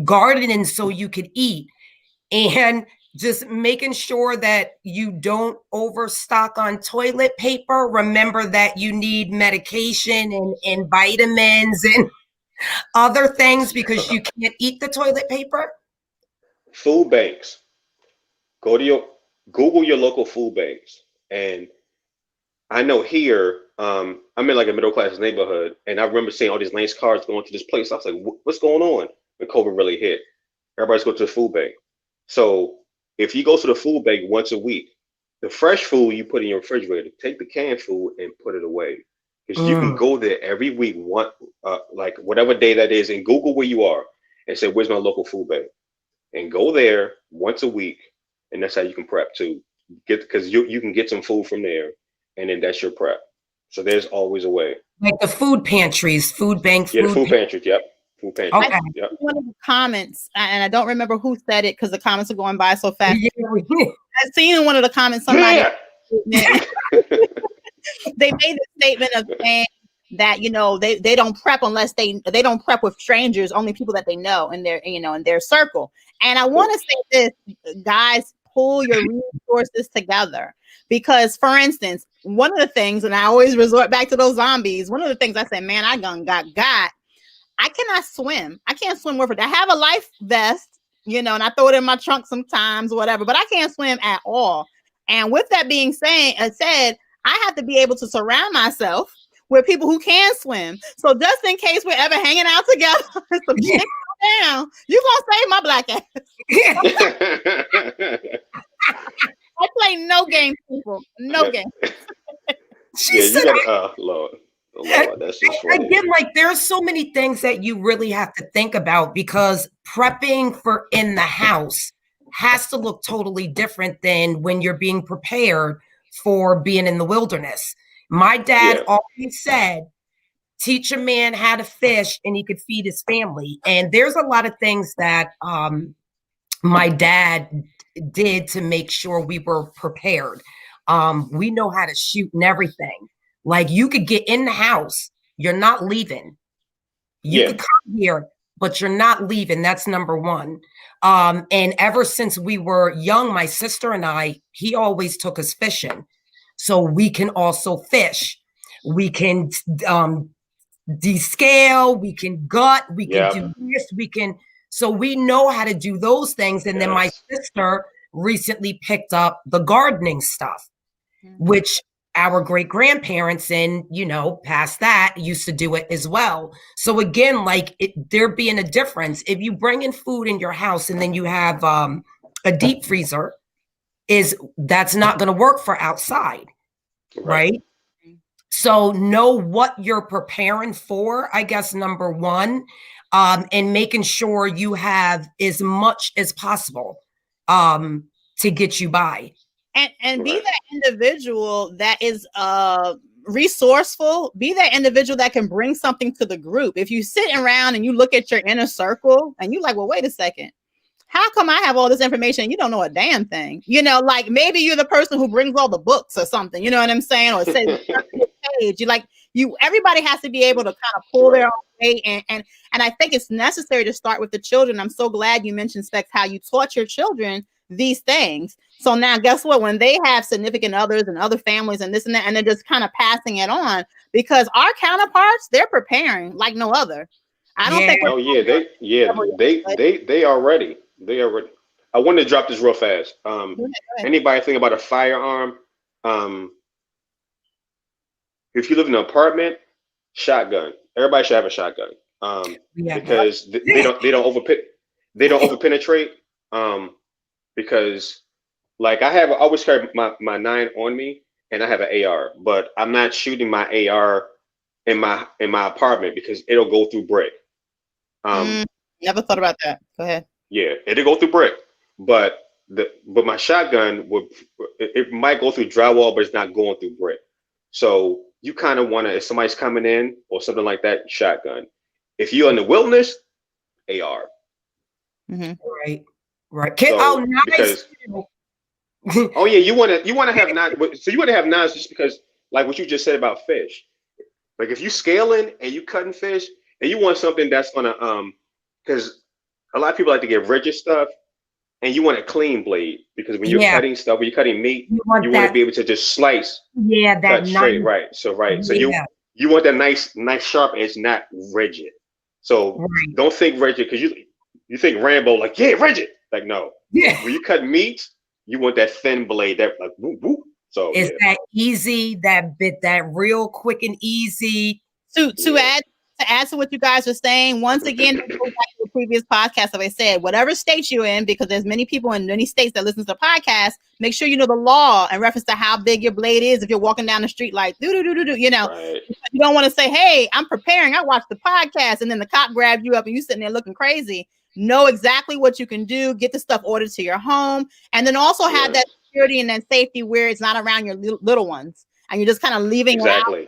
Gardening so you could eat, and just making sure that you don't overstock on toilet paper. Remember that you need medication and vitamins and other things because you can't eat the toilet paper. Food banks. Google your local food banks. And I know here, I'm in like a middle class neighborhood, and I remember seeing all these nice cars going to this place. I was like, what's going on when COVID really hit? Everybody's going to the food bank. So if you go to the food bank once a week, the fresh food you put in your refrigerator, take the canned food and put it away. Because you can go there every week, like whatever day that is, and Google where you are and say, where's my local food bank? And go there once a week. And that's how you can prep too. Because you can get some food from there, and then that's your prep. So there's always a way. Like the food pantries, food banks. Yeah, the food pantries. Yep. Food pantries. Okay. Yep. One of the comments, and I don't remember who said it because the comments are going by so fast. I've seen in one of the comments somebody they made the statement of saying that they don't prep unless they don't prep with strangers, only people that they know in their in their circle. And I want to say this, guys, pull your resources together, because for instance, one of the things, and I always resort back to those zombies, one of the things I said, man, I got I cannot swim. I can't swim with it. I have a life vest, and I throw it in my trunk sometimes, whatever, but I can't swim at all. And with that being said, I have to be able to surround myself with people who can swim. So just in case we're ever hanging out together, some shit go down, you gonna save my black ass. I play no game, people. No game. She you said, got Lord. Oh, Lord, that's just funny. Again, like there's so many things that you really have to think about, because prepping for in the house has to look totally different than when you're being prepared for being in the wilderness. My dad always said, teach a man how to fish and he could feed his family. And there's a lot of things that my dad did to make sure we were prepared. We know how to shoot and everything. Like you could get in the house, you're not leaving. You could come here, but you're not leaving. That's number one. And ever since we were young, my sister and I, he always took us fishing. So we can also fish. We can descale, we can gut, we can do this, so we know how to do those things. And then my sister recently picked up the gardening stuff, which our great grandparents and, past that used to do it as well. So again, like there being a difference, if you bring in food in your house and then you have a deep freezer, that's not going to work for outside, right? So know what you're preparing for, I guess, number one, and making sure you have as much as possible to get you by. And be that individual that is resourceful, be that individual that can bring something to the group. If you sit around and you look at your inner circle and you're like, well, wait a second, how come I have all this information and you don't know a damn thing? Like maybe you're the person who brings all the books or something, you know what I'm saying? Or say page. Everybody has to be able to kind of pull their own weight. And I think it's necessary to start with the children. I'm so glad you mentioned, Specs, how you taught your children these things. So now guess what? When they have significant others and other families and this and that, and they're just kind of passing it on, because our counterparts, they're preparing like no other. I don't think. They are ready. They are ready. I wanted to drop this real fast. Anybody think about a firearm? If you live in an apartment, shotgun. Everybody should have a shotgun. Because they don't overpenetrate. Because like I always carry my 9 on me, and I have an AR, but I'm not shooting my AR in my apartment because it'll go through brick. Never thought about that. Go ahead. Yeah, it'll go through brick, but my shotgun it might go through drywall, but it's not going through brick. So you kind of want to, if somebody's coming in or something like that, shotgun. If you're in the wilderness, AR. Mm-hmm. Right. So, Oh, nice. because oh yeah, you want to have knives. So you want to have knives just because, like what you just said about fish. Like if you scaling and you cutting fish and you want something that's gonna because a lot of people like to get rigid stuff and you want a clean blade because when you're cutting stuff, when you're cutting meat, you want to be able to just slice, cut straight, right? So So you want that nice sharp edge, not rigid. So don't think rigid because you think Rambo like rigid. Like no, when you cut meat, you want that thin blade that like whoop, whoop. So is that easy? That real quick and easy. To add to what you guys were saying, once again, go back to the previous podcast that I said, whatever state you're in, because there's many people in many states that listen to the podcast, make sure you know the law in reference to how big your blade is. If you're walking down the street like you don't want to say, hey, I'm preparing, I watched the podcast, and then the cop grabs you up and you sitting there looking crazy. Know exactly what you can do, get the stuff ordered to your home, and then also have that security and that safety where it's not around your little ones and you're just kind of leaving it out there,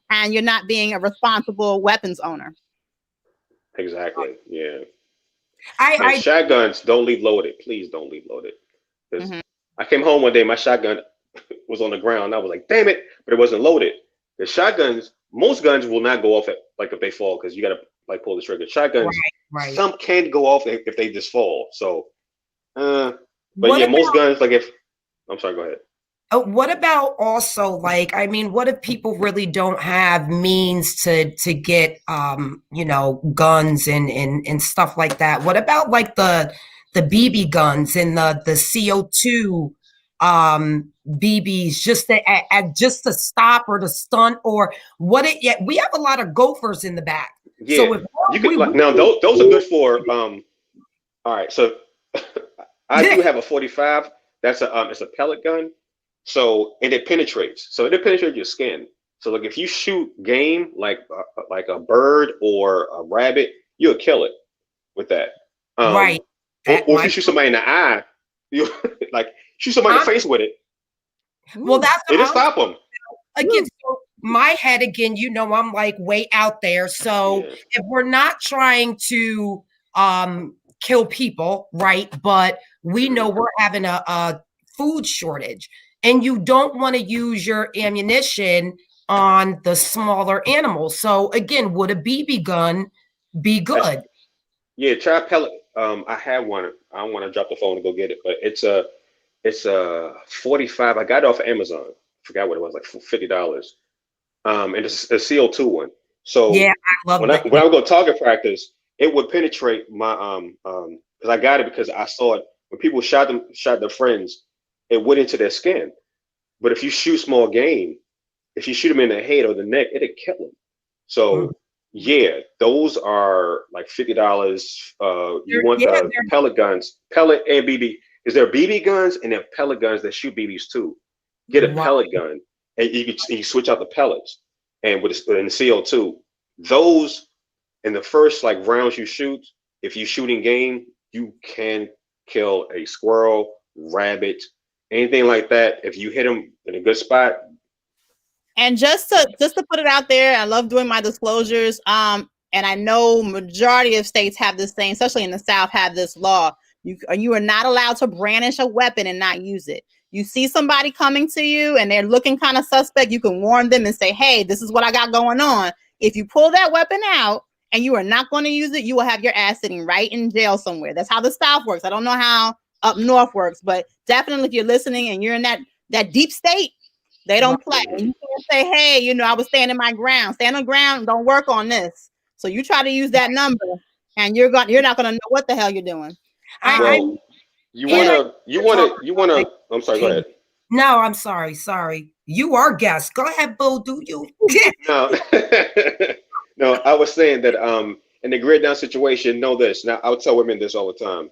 and you're not being a responsible weapons owner. Exactly. Yeah. Shotguns, don't leave loaded. Please don't leave loaded. I came home one day, my shotgun was on the ground. I was like, damn it, but it wasn't loaded. The shotguns, most guns will not go off like if they fall because you got to like pull the trigger. Shotguns, some can go off if they just fall. So, but most guns, like I'm sorry, go ahead. What about also like, I mean, what if people really don't have means to get, guns and stuff like that? What about like the BB guns and the CO2 BBs just to stop or to stunt or what we have a lot of gophers in the back. Yeah. So if you could now those are good for all right. So I do have a 45. That's it's a pellet gun. So and it penetrates. So it penetrates your skin. So like if you shoot game like a bird or a rabbit, you'll kill it with that. Or if you shoot somebody in the eye, you like shoot somebody in the face with it. Well, it'll stop them. Again, so my head again. I'm like way out there. So if we're not trying to kill people, right? But we know we're having a food shortage. And you don't want to use your ammunition on the smaller animals. So again, would a BB gun be good? Try pellet. I have one. I don't want to drop the phone to go get it, but it's a 45. I got it off of Amazon. I forgot what it was, like $50. And it's a CO2 one. So I love when I would go target practice, it would penetrate my because I got it because I saw it when people shot their friends. It went into their skin. But if you shoot small game, if you shoot them in the head or the neck, it'll kill them. So those are like $50. You want pellet guns, pellet and BB. Is there BB guns and there pellet guns that shoot BBs too? Get a pellet gun and you switch out the pellets and with the CO2. Those in the first like rounds you shoot, if you shooting game, you can kill a squirrel, rabbit, anything like that. If you hit them in a good spot. And just to put it out there, I love doing my disclosures. And I know majority of states have this thing, especially in the South, have this law. You are not allowed to brandish a weapon and not use it. You see somebody coming to you and they're looking kind of suspect, you can warn them and say, hey, this is what I got going on. If you pull that weapon out and you are not going to use it, you will have your ass sitting right in jail somewhere. That's how the South works. I don't know how up north works, but definitely if you're listening and you're in that deep state, they don't play. And you can't say, hey, I was standing my ground. Stand on ground, don't work on this. So you try to use that number and you're not going to know what the hell you're doing. You want to I'm sorry, go ahead. No, I'm sorry. You are guest. Go ahead, Boo. Do you? No. No, I was saying that in the grid down situation, know this. Now I'll tell women this all the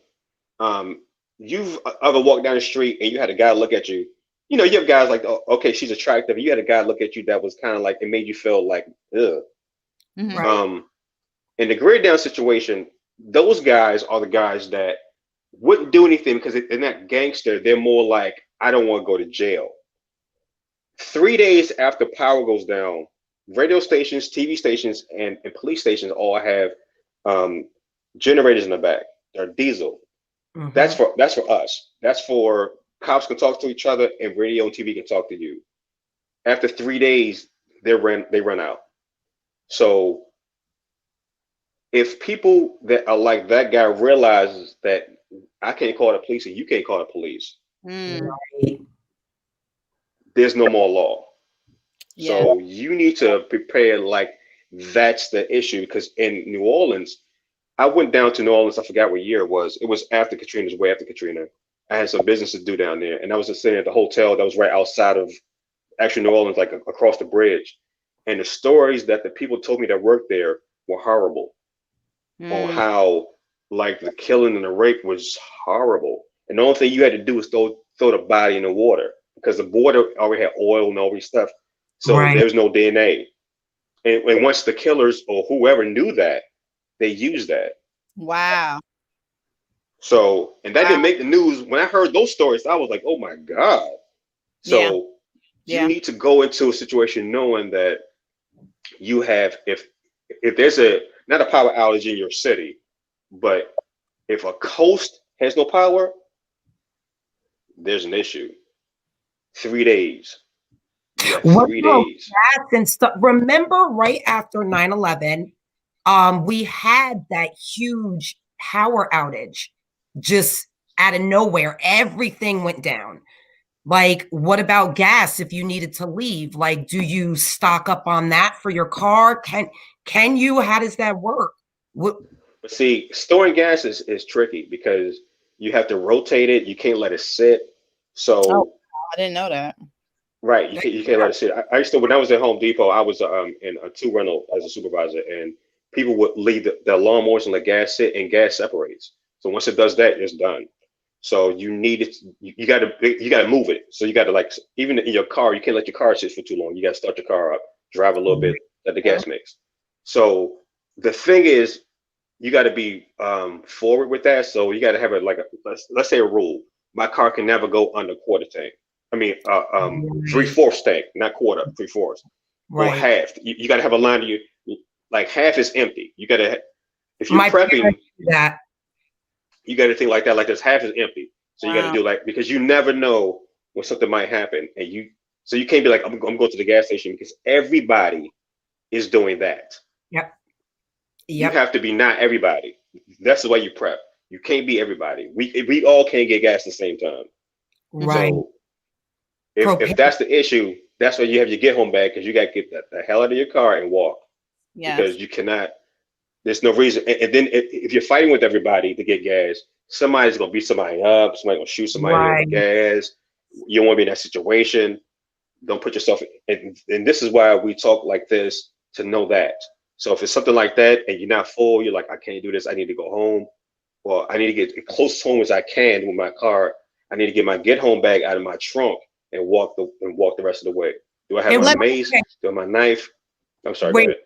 time. You've ever walked down the street and you had a guy look at you. You have guys like, oh, okay, she's attractive. You had a guy look at you that was kind of like, it made you feel like, ugh. Mm-hmm. In the grid down situation, those guys are the guys that wouldn't do anything because they're not gangster. They're more like, I don't want to go to jail. 3 days after power goes down, radio stations, TV stations, and police stations all have um, generators in the back. They're diesel. That's Mhm. for us. That's for cops can talk to each other and radio and TV can talk to you. After 3 days, they run out. So if people that are like that guy realizes that I can't call the police and you can't call the police, Right. there's no more law. Yeah. So you need to prepare like that's the issue because in New Orleans, I went down to New Orleans. I forgot what year it was. It was after Katrina. It was way after Katrina. I had some business to do down there, and I was just sitting at the hotel that was right outside of actually New Orleans, like across the bridge. And the stories that the people told me that worked there were horrible on Mm. how like the killing and the rape was horrible. And the only thing you had to do was throw the body in the water because the water already had oil and all these stuff. So Right. there was no DNA. And once the killers or whoever knew that, they used that. Wow. So, and that Wow. didn't make the news. When I heard those stories, I was like, oh my God. Yeah. So you Yeah. need to go into a situation knowing that you have, if there's a, not a power outage in your city, but if a coast has no power, there's an issue. 3 days. You got What 3 days. and stuff. Remember right after 9/11, we had that huge power outage just out of nowhere. Everything went down. Like, what about gas if you needed to leave? Like, do you stock up on that for your car? Can you? How does that work? What, But see, storing gas is tricky because you have to rotate it. You can't let it sit. Oh, So I didn't know that. right, you can't let it sit. I used to when I was at Home Depot, I was in a two rental as a supervisor, and people would leave the lawnmowers and the gas sit, and gas separates. So once it does that, it's done. So you need it. You gotta move it. So you gotta like even in your car, you can't let your car sit for too long. You gotta start your car up, drive a little bit, let the gas mix. So the thing is, you got to be forward with that. So you got to have it like let's say a rule. My car can never go under quarter tank. I mean, right, 3/4 tank, not quarter, 3/4 or right. half. You got to have a line. You like half is empty. You got to if you're My prepping, parents do that. you got to think like that. Like this half is empty. So you got to Wow. do like because you never know when something might happen, and you can't be like I'm going to the gas station because everybody is doing that. Yep. You Yep. have to be not everybody. That's the way you prep. You can't be everybody. We all can't get gas at the same time. Right. So if that's the issue, that's why you have your get home bag because you got to get the hell out of your car and walk Yes. because you cannot. There's no reason. And then if you're fighting with everybody to get gas, somebody's gonna beat somebody up. Somebody's gonna shoot somebody over Right. gas. You don't want to be in that situation. Don't put yourself in. And this is why we talk like this to know that. So if it's something like that and you're not full, you're like, I can't do this. I need to go home. Well, I need to get as close home as I can with my car. I need to get my get home bag out of my trunk and walk the rest of the way. Do I have And my let mace? okay, Do I have my knife? I'm sorry. Go wait. ahead.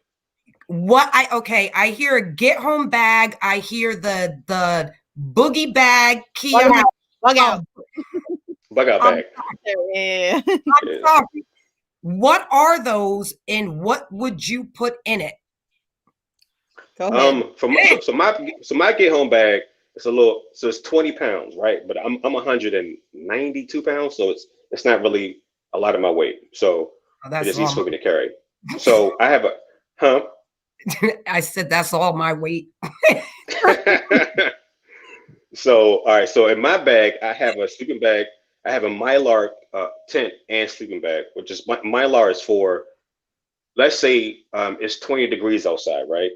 I hear a get home bag. I hear the boogie bag, Bug Kia. out. Bug out. Bug out I'm, bag. Yeah. I'm Yeah. sorry. What are those and what would you put in it? Go ahead. So my get home bag it's a little so it's 20 pounds, right? But I'm 192 pounds, so it's not really a lot of my weight. So Oh, it that's is easy all. for me to carry. So I have a huh? I said that's all my weight. So all right, so in my bag I have a sleeping bag. I have a Mylar tent and sleeping bag, which is Mylar is for let's say it's 20 degrees outside, right?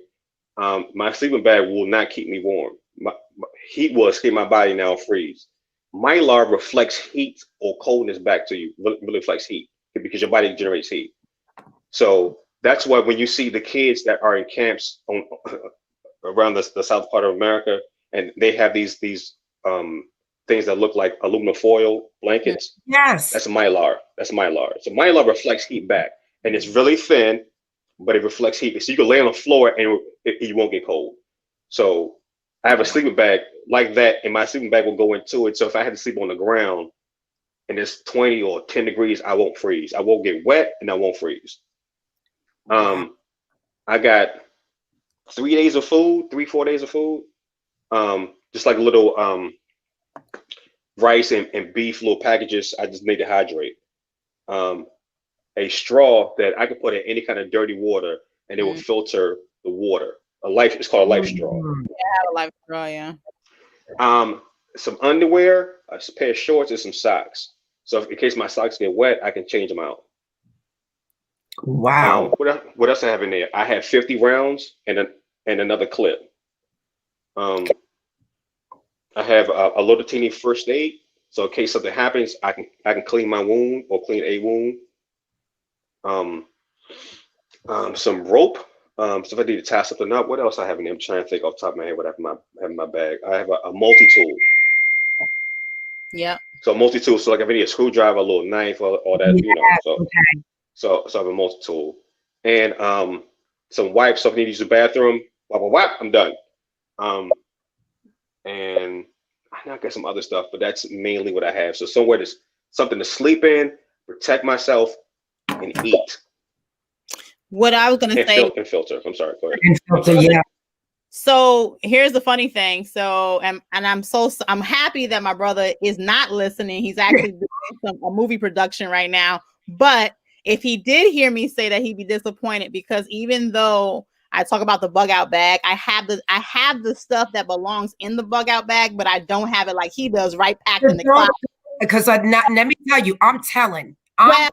My sleeping bag will not keep me warm. My heat will escape my body now and freeze. Mylar reflects heat or coldness back to you. Really reflects heat because your body generates heat. So that's why when you see the kids that are in camps around the south part of America, and they have these things that look like aluminum foil blankets, Yes. that's Mylar. That's Mylar. So Mylar reflects heat back, and it's really thin, but it reflects heat. So you can lay on the floor and you won't get cold. So I have a sleeping bag like that, and my sleeping bag will go into it. So if I had to sleep on the ground, and it's 20 or 10 degrees, I won't freeze. I won't get wet and I won't freeze. I got 3 days of food, 4 days of food. Just like little rice and beef little packages. I just need to hydrate. A straw that I could put in any kind of dirty water and it will filter the water. It's called a life straw. Yeah, a life straw, yeah. Some underwear, a pair of shorts, and some socks. So in case my socks get wet, I can change them out. Wow. What else I have in there? I have 50 rounds and another clip. I have a little teeny first aid. So in case something happens, I can clean my wound or clean a wound. Some rope. So if I need to tie something up, what else I have in there? I'm trying to think off the top of my head what I have in my bag. I have a multi-tool. Yeah. So multi-tool. So like if I need a screwdriver, a little knife, or that, you know. So I have a multi-tool. And some wipes. So if I need to use the bathroom, I'm done. And I know I got some other stuff, but that's mainly what I have. So something to sleep in, protect myself, and eat. What I was gonna say, and filter. I'm sorry. Go ahead. And filter, yeah. So here's the funny thing. So I'm happy that my brother is not listening. He's actually doing a movie production right now. But if he did hear me say that, he'd be disappointed, because even though I talk about the bug out bag, I have the stuff that belongs in the bug out bag, but I don't have it like he does, right packed in the closet. Because let me tell you, I'm telling. Well,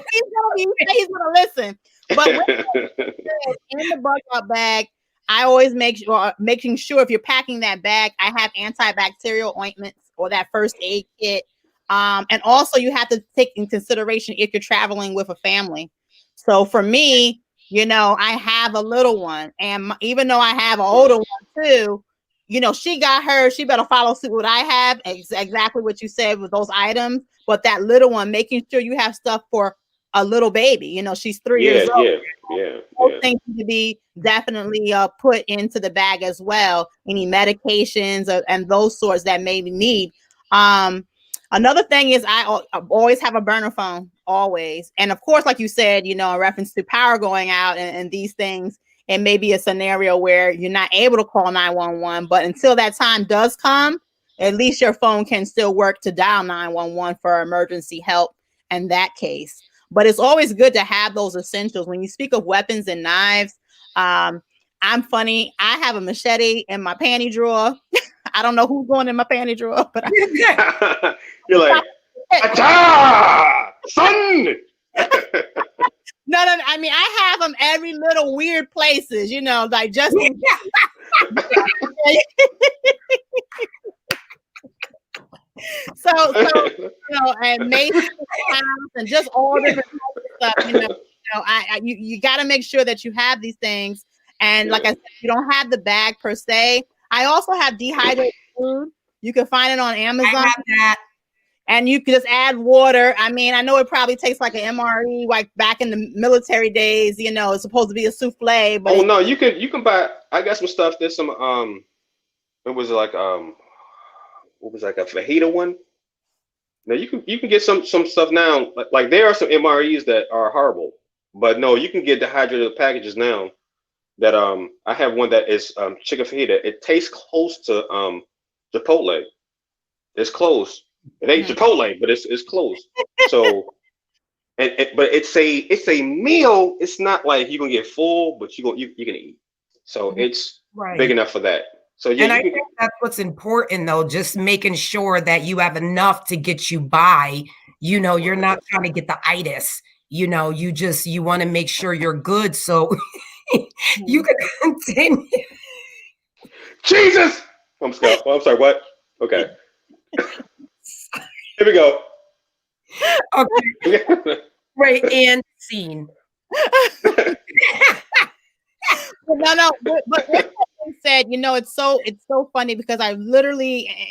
he's gonna listen. But in the bug out bag, I always making sure if you're packing that bag, I have antibacterial ointments or that first aid kit. And also you have to take in consideration if you're traveling with a family. So for me, you know, I have a little one, and even though I have an older one too, you know, she got hers. She better follow suit what I have. Exactly what you said with those items. But that little one, making sure you have stuff for a little baby. You know, she's 3 years old. Those things need to be definitely put into the bag as well. Any medications and those sorts that maybe need. Another thing is I always have a burner phone, always. And of course, like you said, you know, in reference to power going out and these things, it may be a scenario where you're not able to call 911. But until that time does come, at least your phone can still work to dial 911 for emergency help in that case. But it's always good to have those essentials. When you speak of weapons and knives, I'm funny. I have a machete in my panty drawer. I don't know who's going in my panty drawer, but you're like, "Acha, son!" No. I mean, I have them every little weird places, you know, like just. So you know, and maybe and just all different stuff. You got to make sure that you have these things. And like I said, you don't have the bag per se. I also have dehydrated food. You can find it on Amazon. I have that. And you can just add water. I mean, I know it probably tastes like an MRE, like back in the military days. You know, it's supposed to be a souffle. But no, you can buy. I got some stuff. There's some. It was like what was like a fajita one. Now you can get some stuff now. Like there are some MREs that are horrible, but no, you can get dehydrated packages now. That I have one that is chicken fajita. It tastes close to Chipotle. It's close. It ain't Chipotle, but it's close. So, but it's a meal. It's not like you're gonna get full, but you can eat. So it's big enough for that. So yeah, and I think that's what's important, though. Just making sure that you have enough to get you by. You know, you're not trying to get the itis. You know, you want to make sure you're good, so you can continue. Jesus, I'm sorry. What? Okay. Here we go. Okay. Right, and scene. No. But what you said, you know, it's so funny because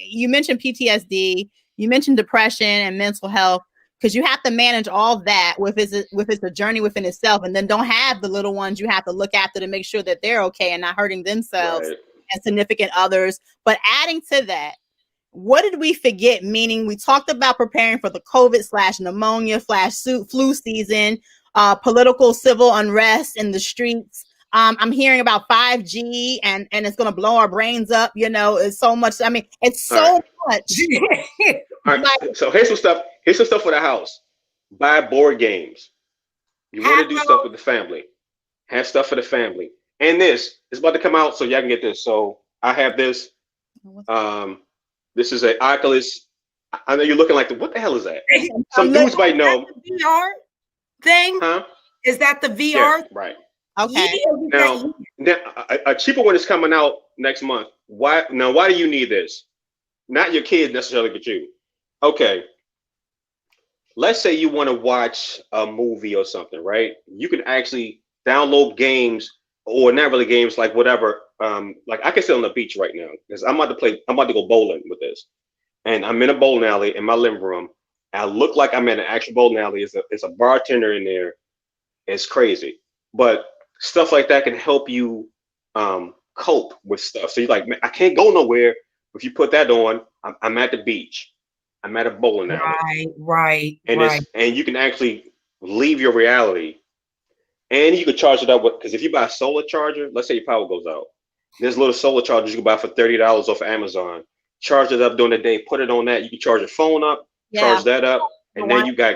you mentioned PTSD, you mentioned depression and mental health, because you have to manage all that with it's a journey within itself, and then don't have the little ones you have to look after to make sure that they're okay and not hurting themselves and significant others. But adding to that, what did we forget? Meaning we talked about preparing for the COVID/pneumonia/flu season, political civil unrest in the streets. I'm hearing about 5G and it's going to blow our brains up. You know, it's so much. I mean, it's so much. All right. So here's some stuff. Here's some stuff for the house. Buy board games. You want to do stuff with the family. Have stuff for the family. And this is about to come out, so y'all can get this. So I have this. This is an Oculus. I know you're looking like, what the hell is that? Some dudes might know. The VR thing? Huh? Is that the VR? Yeah, right. Okay. Now a cheaper one is coming out next month. Why do you need this? Not your kids necessarily, but you. Okay. Let's say you want to watch a movie or something, right? You can actually download games, or not really games, like whatever. Like I can sit on the beach right now because I'm about to go bowling with this, and I'm in a bowling alley in my living room. I look like I'm in an actual bowling alley. It's a bartender in there. It's crazy, but stuff like that can help you cope with stuff. So you're like, man, I can't go nowhere. If you put that on, I'm at the beach. I'm at a bowling alley. Right. And you can actually leave your reality. And you can charge it up because if you buy a solar charger, let's say your power goes out. There's little solar chargers you can buy for $30 off of Amazon. Charge it up during the day, put it on that. You can charge your phone up, charge that up, and then you can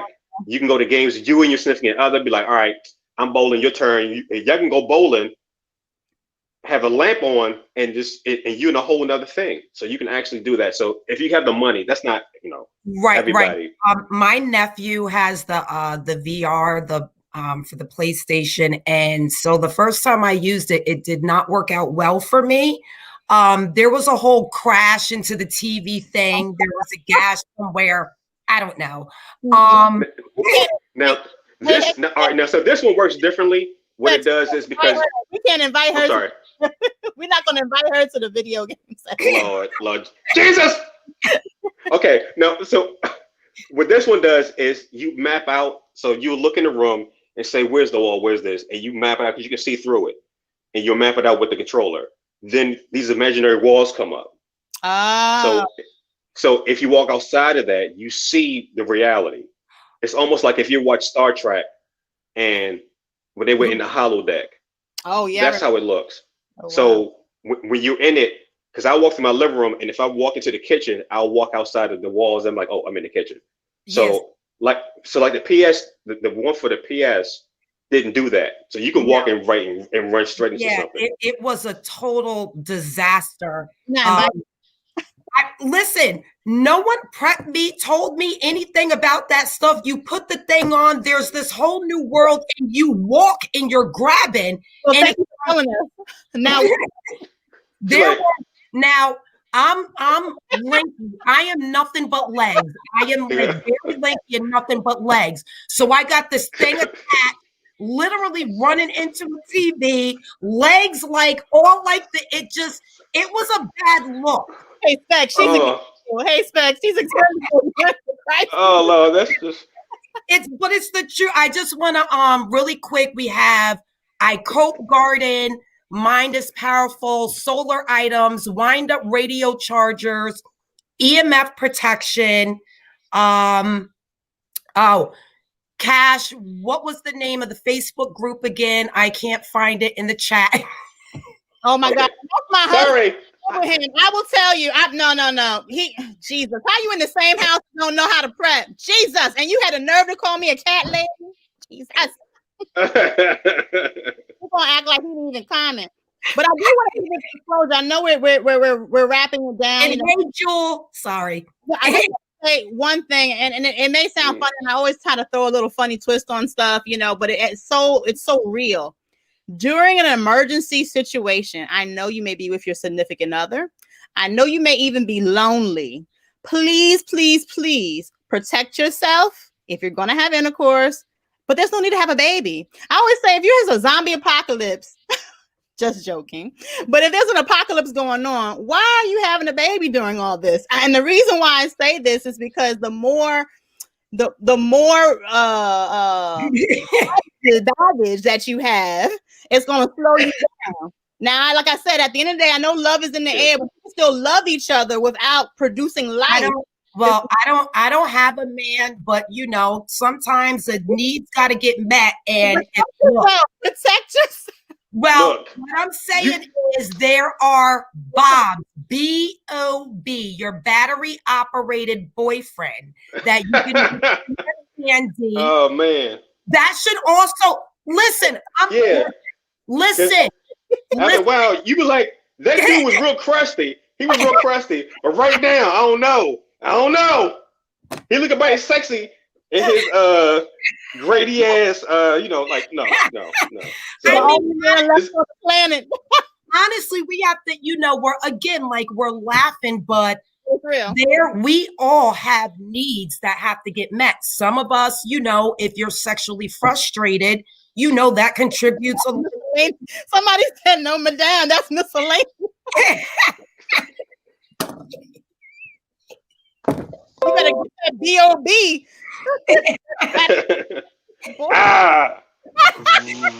go to games. You and your significant other be like, all right, I'm bowling, your turn. Y'all can go bowling, have a lamp on, and you in a whole nother thing. So you can actually do that. So if you have the money, that's not, everybody. Right. My nephew has the VR, for the PlayStation. And so the first time I used it, it did not work out well for me. There was a whole crash into the TV thing. There was a gash somewhere. I don't know. So this one works differently. What it does is because we can't invite her. I'm sorry. We're not going to invite her to the video game session. Lord, Jesus. Okay, no. So what this one does is you map out. So you look in the room and say, "Where's the wall? Where's this?" And you map it out because you can see through it, and you'll map it out with the controller. Then these imaginary walls come up. So if you walk outside of that, you see the reality. It's almost like if you watch Star Trek, and when they were in the holodeck. Oh yeah, that's how it looks. Oh, wow. So when you're in it, because I walk through my living room, and if I walk into the kitchen, I'll walk outside of the walls. I'm like, oh, I'm in the kitchen. So like the PS, the one for the PS didn't do that. So you can walk and run straight into something. It was a total disaster. Listen, no one prepped me, told me anything about that stuff. You put the thing on, there's this whole new world, and you walk and you're grabbing. Well, and thank you for telling us. Now I'm lanky. I am nothing but legs. I am like very lanky and nothing but legs. So I got this thing attached, literally running into a TV, legs like all like it was a bad look. Hey Specs, she's experimental. Oh Lord, that's just it's the truth. I just want to really quick. We have I Cope Garden, Mind is Powerful, solar items, wind up radio chargers, EMF protection. Cash, what was the name of the Facebook group again? I can't find it in the chat. Oh my God, that's my husband. sorry. I will tell you. No. Jesus, how you in the same house and don't know how to prep? Jesus, and you had a nerve to call me a cat lady? Jesus. You're gonna act like he didn't even comment. But I do want to give this disclosure. I know we're wrapping it down. And hey, Jewel, sorry. I just want to say one thing, and it may sound funny, and I always try to throw a little funny twist on stuff, but it's so real. During an emergency situation, I know you may be with your significant other. I know you may even be lonely. Please, please, please protect yourself if you're going to have intercourse, but there's no need to have a baby. I always say if there's a zombie apocalypse, just joking, but if there's an apocalypse going on, why are you having a baby during all this? And the reason why I say this is because the more the baggage that you have, it's going to slow you down. Now, like I said, at the end of the day, I know love is in the air, but we still love each other without producing life. I don't have a man, but you know, sometimes the needs got to get met. And protect yourself. Well, Look, what I'm saying is there are Bobs, B-O-B, your battery operated boyfriend that you can handy. Oh man. That should also listen. Listen. After a while, you be like, that dude was real crusty. He was real crusty. But right now, I don't know. He looking about as sexy in his grady ass, you know, like no. So, I mean, left on the planet. Honestly, we have to, you know, we're laughing, but real. We all have needs that have to get met. Some of us, you know, if you're sexually frustrated, you know, that contributes a little. Somebody said no, madame, that's miscellaneous. You better get that B.O.B.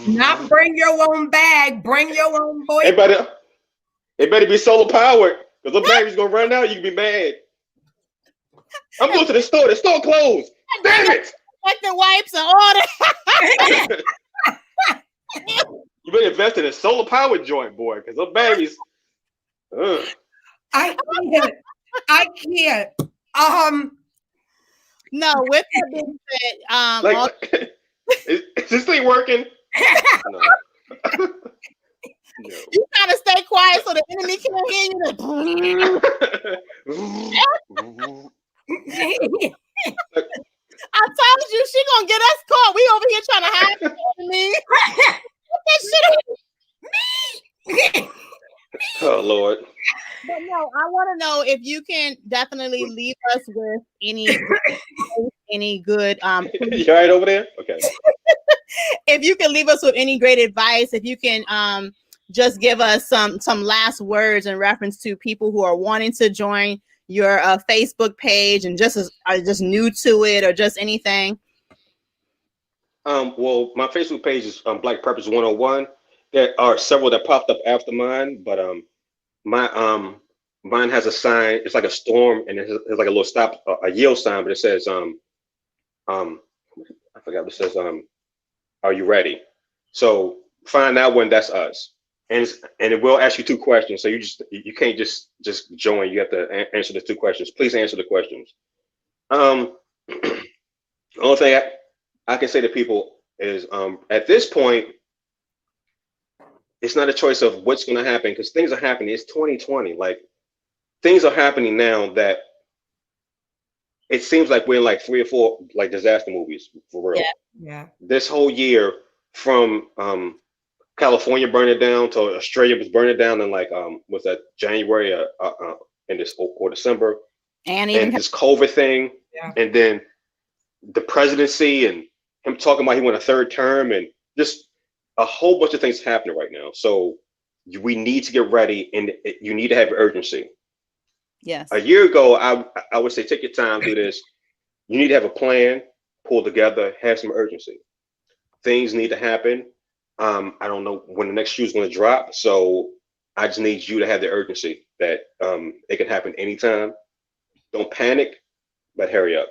Not bring your own bag, bring your own boy. It better be solar powered, because the battery's gonna run out. You can be mad. I'm going to the store. The store closed. Damn it! Like the wipes and all that. You better invest in a solar powered joint, boy, because those batteries. I can't. No, with that being said, Like, is this thing working? No. No. You gotta stay quiet so the enemy can't hear you. I told you she gonna get us caught. We over here trying to hide the enemy. That shit. Oh Lord. But no, I want to know if you can definitely leave us with any good You all right over there? Okay. If you can leave us with any great advice, if you can just give us some last words in reference to people who are wanting to join your Facebook page and are just new to it or just anything. Well, my Facebook page is Black Purpose 101. There are several that popped up after mine, but mine has a sign. It's like a storm, and it's like a little stop, a yield sign, but it says I forgot what it says. Are you ready? So find out when that's us, and it will ask you 2 questions. So you can't just join. You have to answer the 2 questions. Please answer the questions. The only thing I can say to people is at this point, it's not a choice of what's going to happen, because things are happening. It's 2020. Like, things are happening now that it seems like we're in like 3 or 4 like disaster movies for real. Yeah. This whole year, from California burning down to Australia was burning down in like was that January in this or December, and this COVID thing, and then the presidency and him talking about he won a 3rd term, and just a whole bunch of things happening right now. So we need to get ready, and you need to have urgency. Yes. A year ago, I would say take your time, do this. You need to have a plan, pull together, have some urgency. Things need to happen. I don't know when the next shoe is going to drop, so I just need you to have the urgency that it can happen anytime. Don't panic, but hurry up.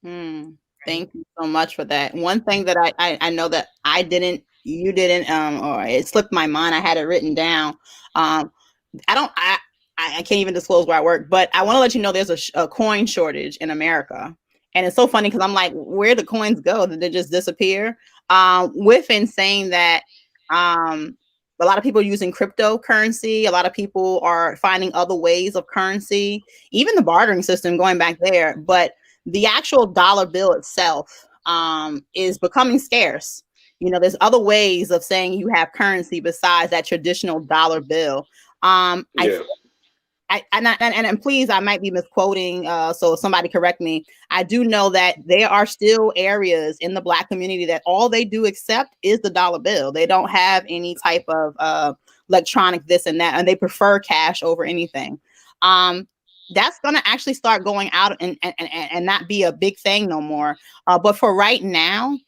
Thank you so much for that. One thing that I know that you didn't, or it slipped my mind. I had it written down. I can't even disclose where I work, but I want to let you know there's a coin shortage in America. And it's so funny because I'm like, where the coins go? Did they just disappear? Within saying that a lot of people are using cryptocurrency. A lot of people are finding other ways of currency, even the bartering system going back there. But the actual dollar bill itself is becoming scarce. You know, there's other ways of saying you have currency besides that traditional dollar bill. And please, I might be misquoting, so somebody correct me. I do know that there are still areas in the Black community that all they do accept is the dollar bill. They don't have any type of electronic this and that, and they prefer cash over anything. That's going to actually start going out and not be a big thing no more. But for right now,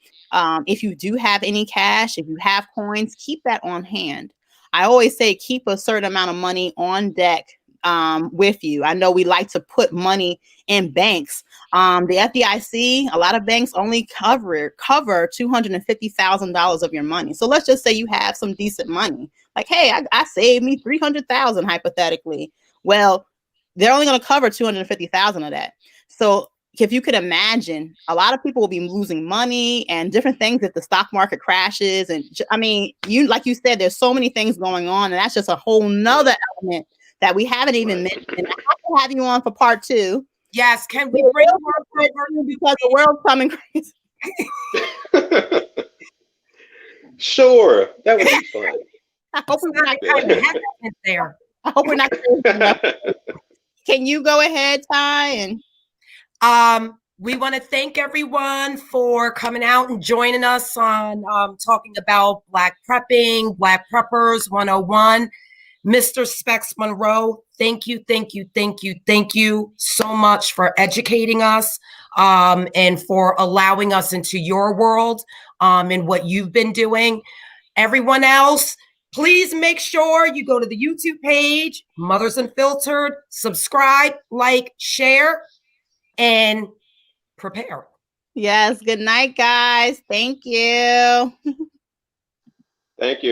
if you do have any cash, if you have coins, keep that on hand. I always say keep a certain amount of money on deck with you. I know we like to put money in banks. The FDIC, a lot of banks only cover $250,000 of your money. So let's just say you have some decent money. Like, hey, I saved me $300,000 hypothetically. Well, they're only going to cover $250,000 of that. So if you could imagine, a lot of people will be losing money and different things if the stock market crashes. And I mean, like you said, there's so many things going on, and that's just a whole nother element that we haven't even mentioned. I have to have you on for part 2. Yes, can we bring you on because the world's coming crazy? Sure, that would be fun. I hope we're not there. I hope we're not crazy enough. Can you go ahead, Ty? And we want to thank everyone for coming out and joining us on talking about Black Prepping, Black Preppers 101. Mr. Specs Monroe, thank you so much for educating us and for allowing us into your world and what you've been doing. Everyone else, please make sure you go to the YouTube page, Mothers Unfiltered, subscribe, like, share, and prepare. Yes. Good night, guys. Thank you. Thank you.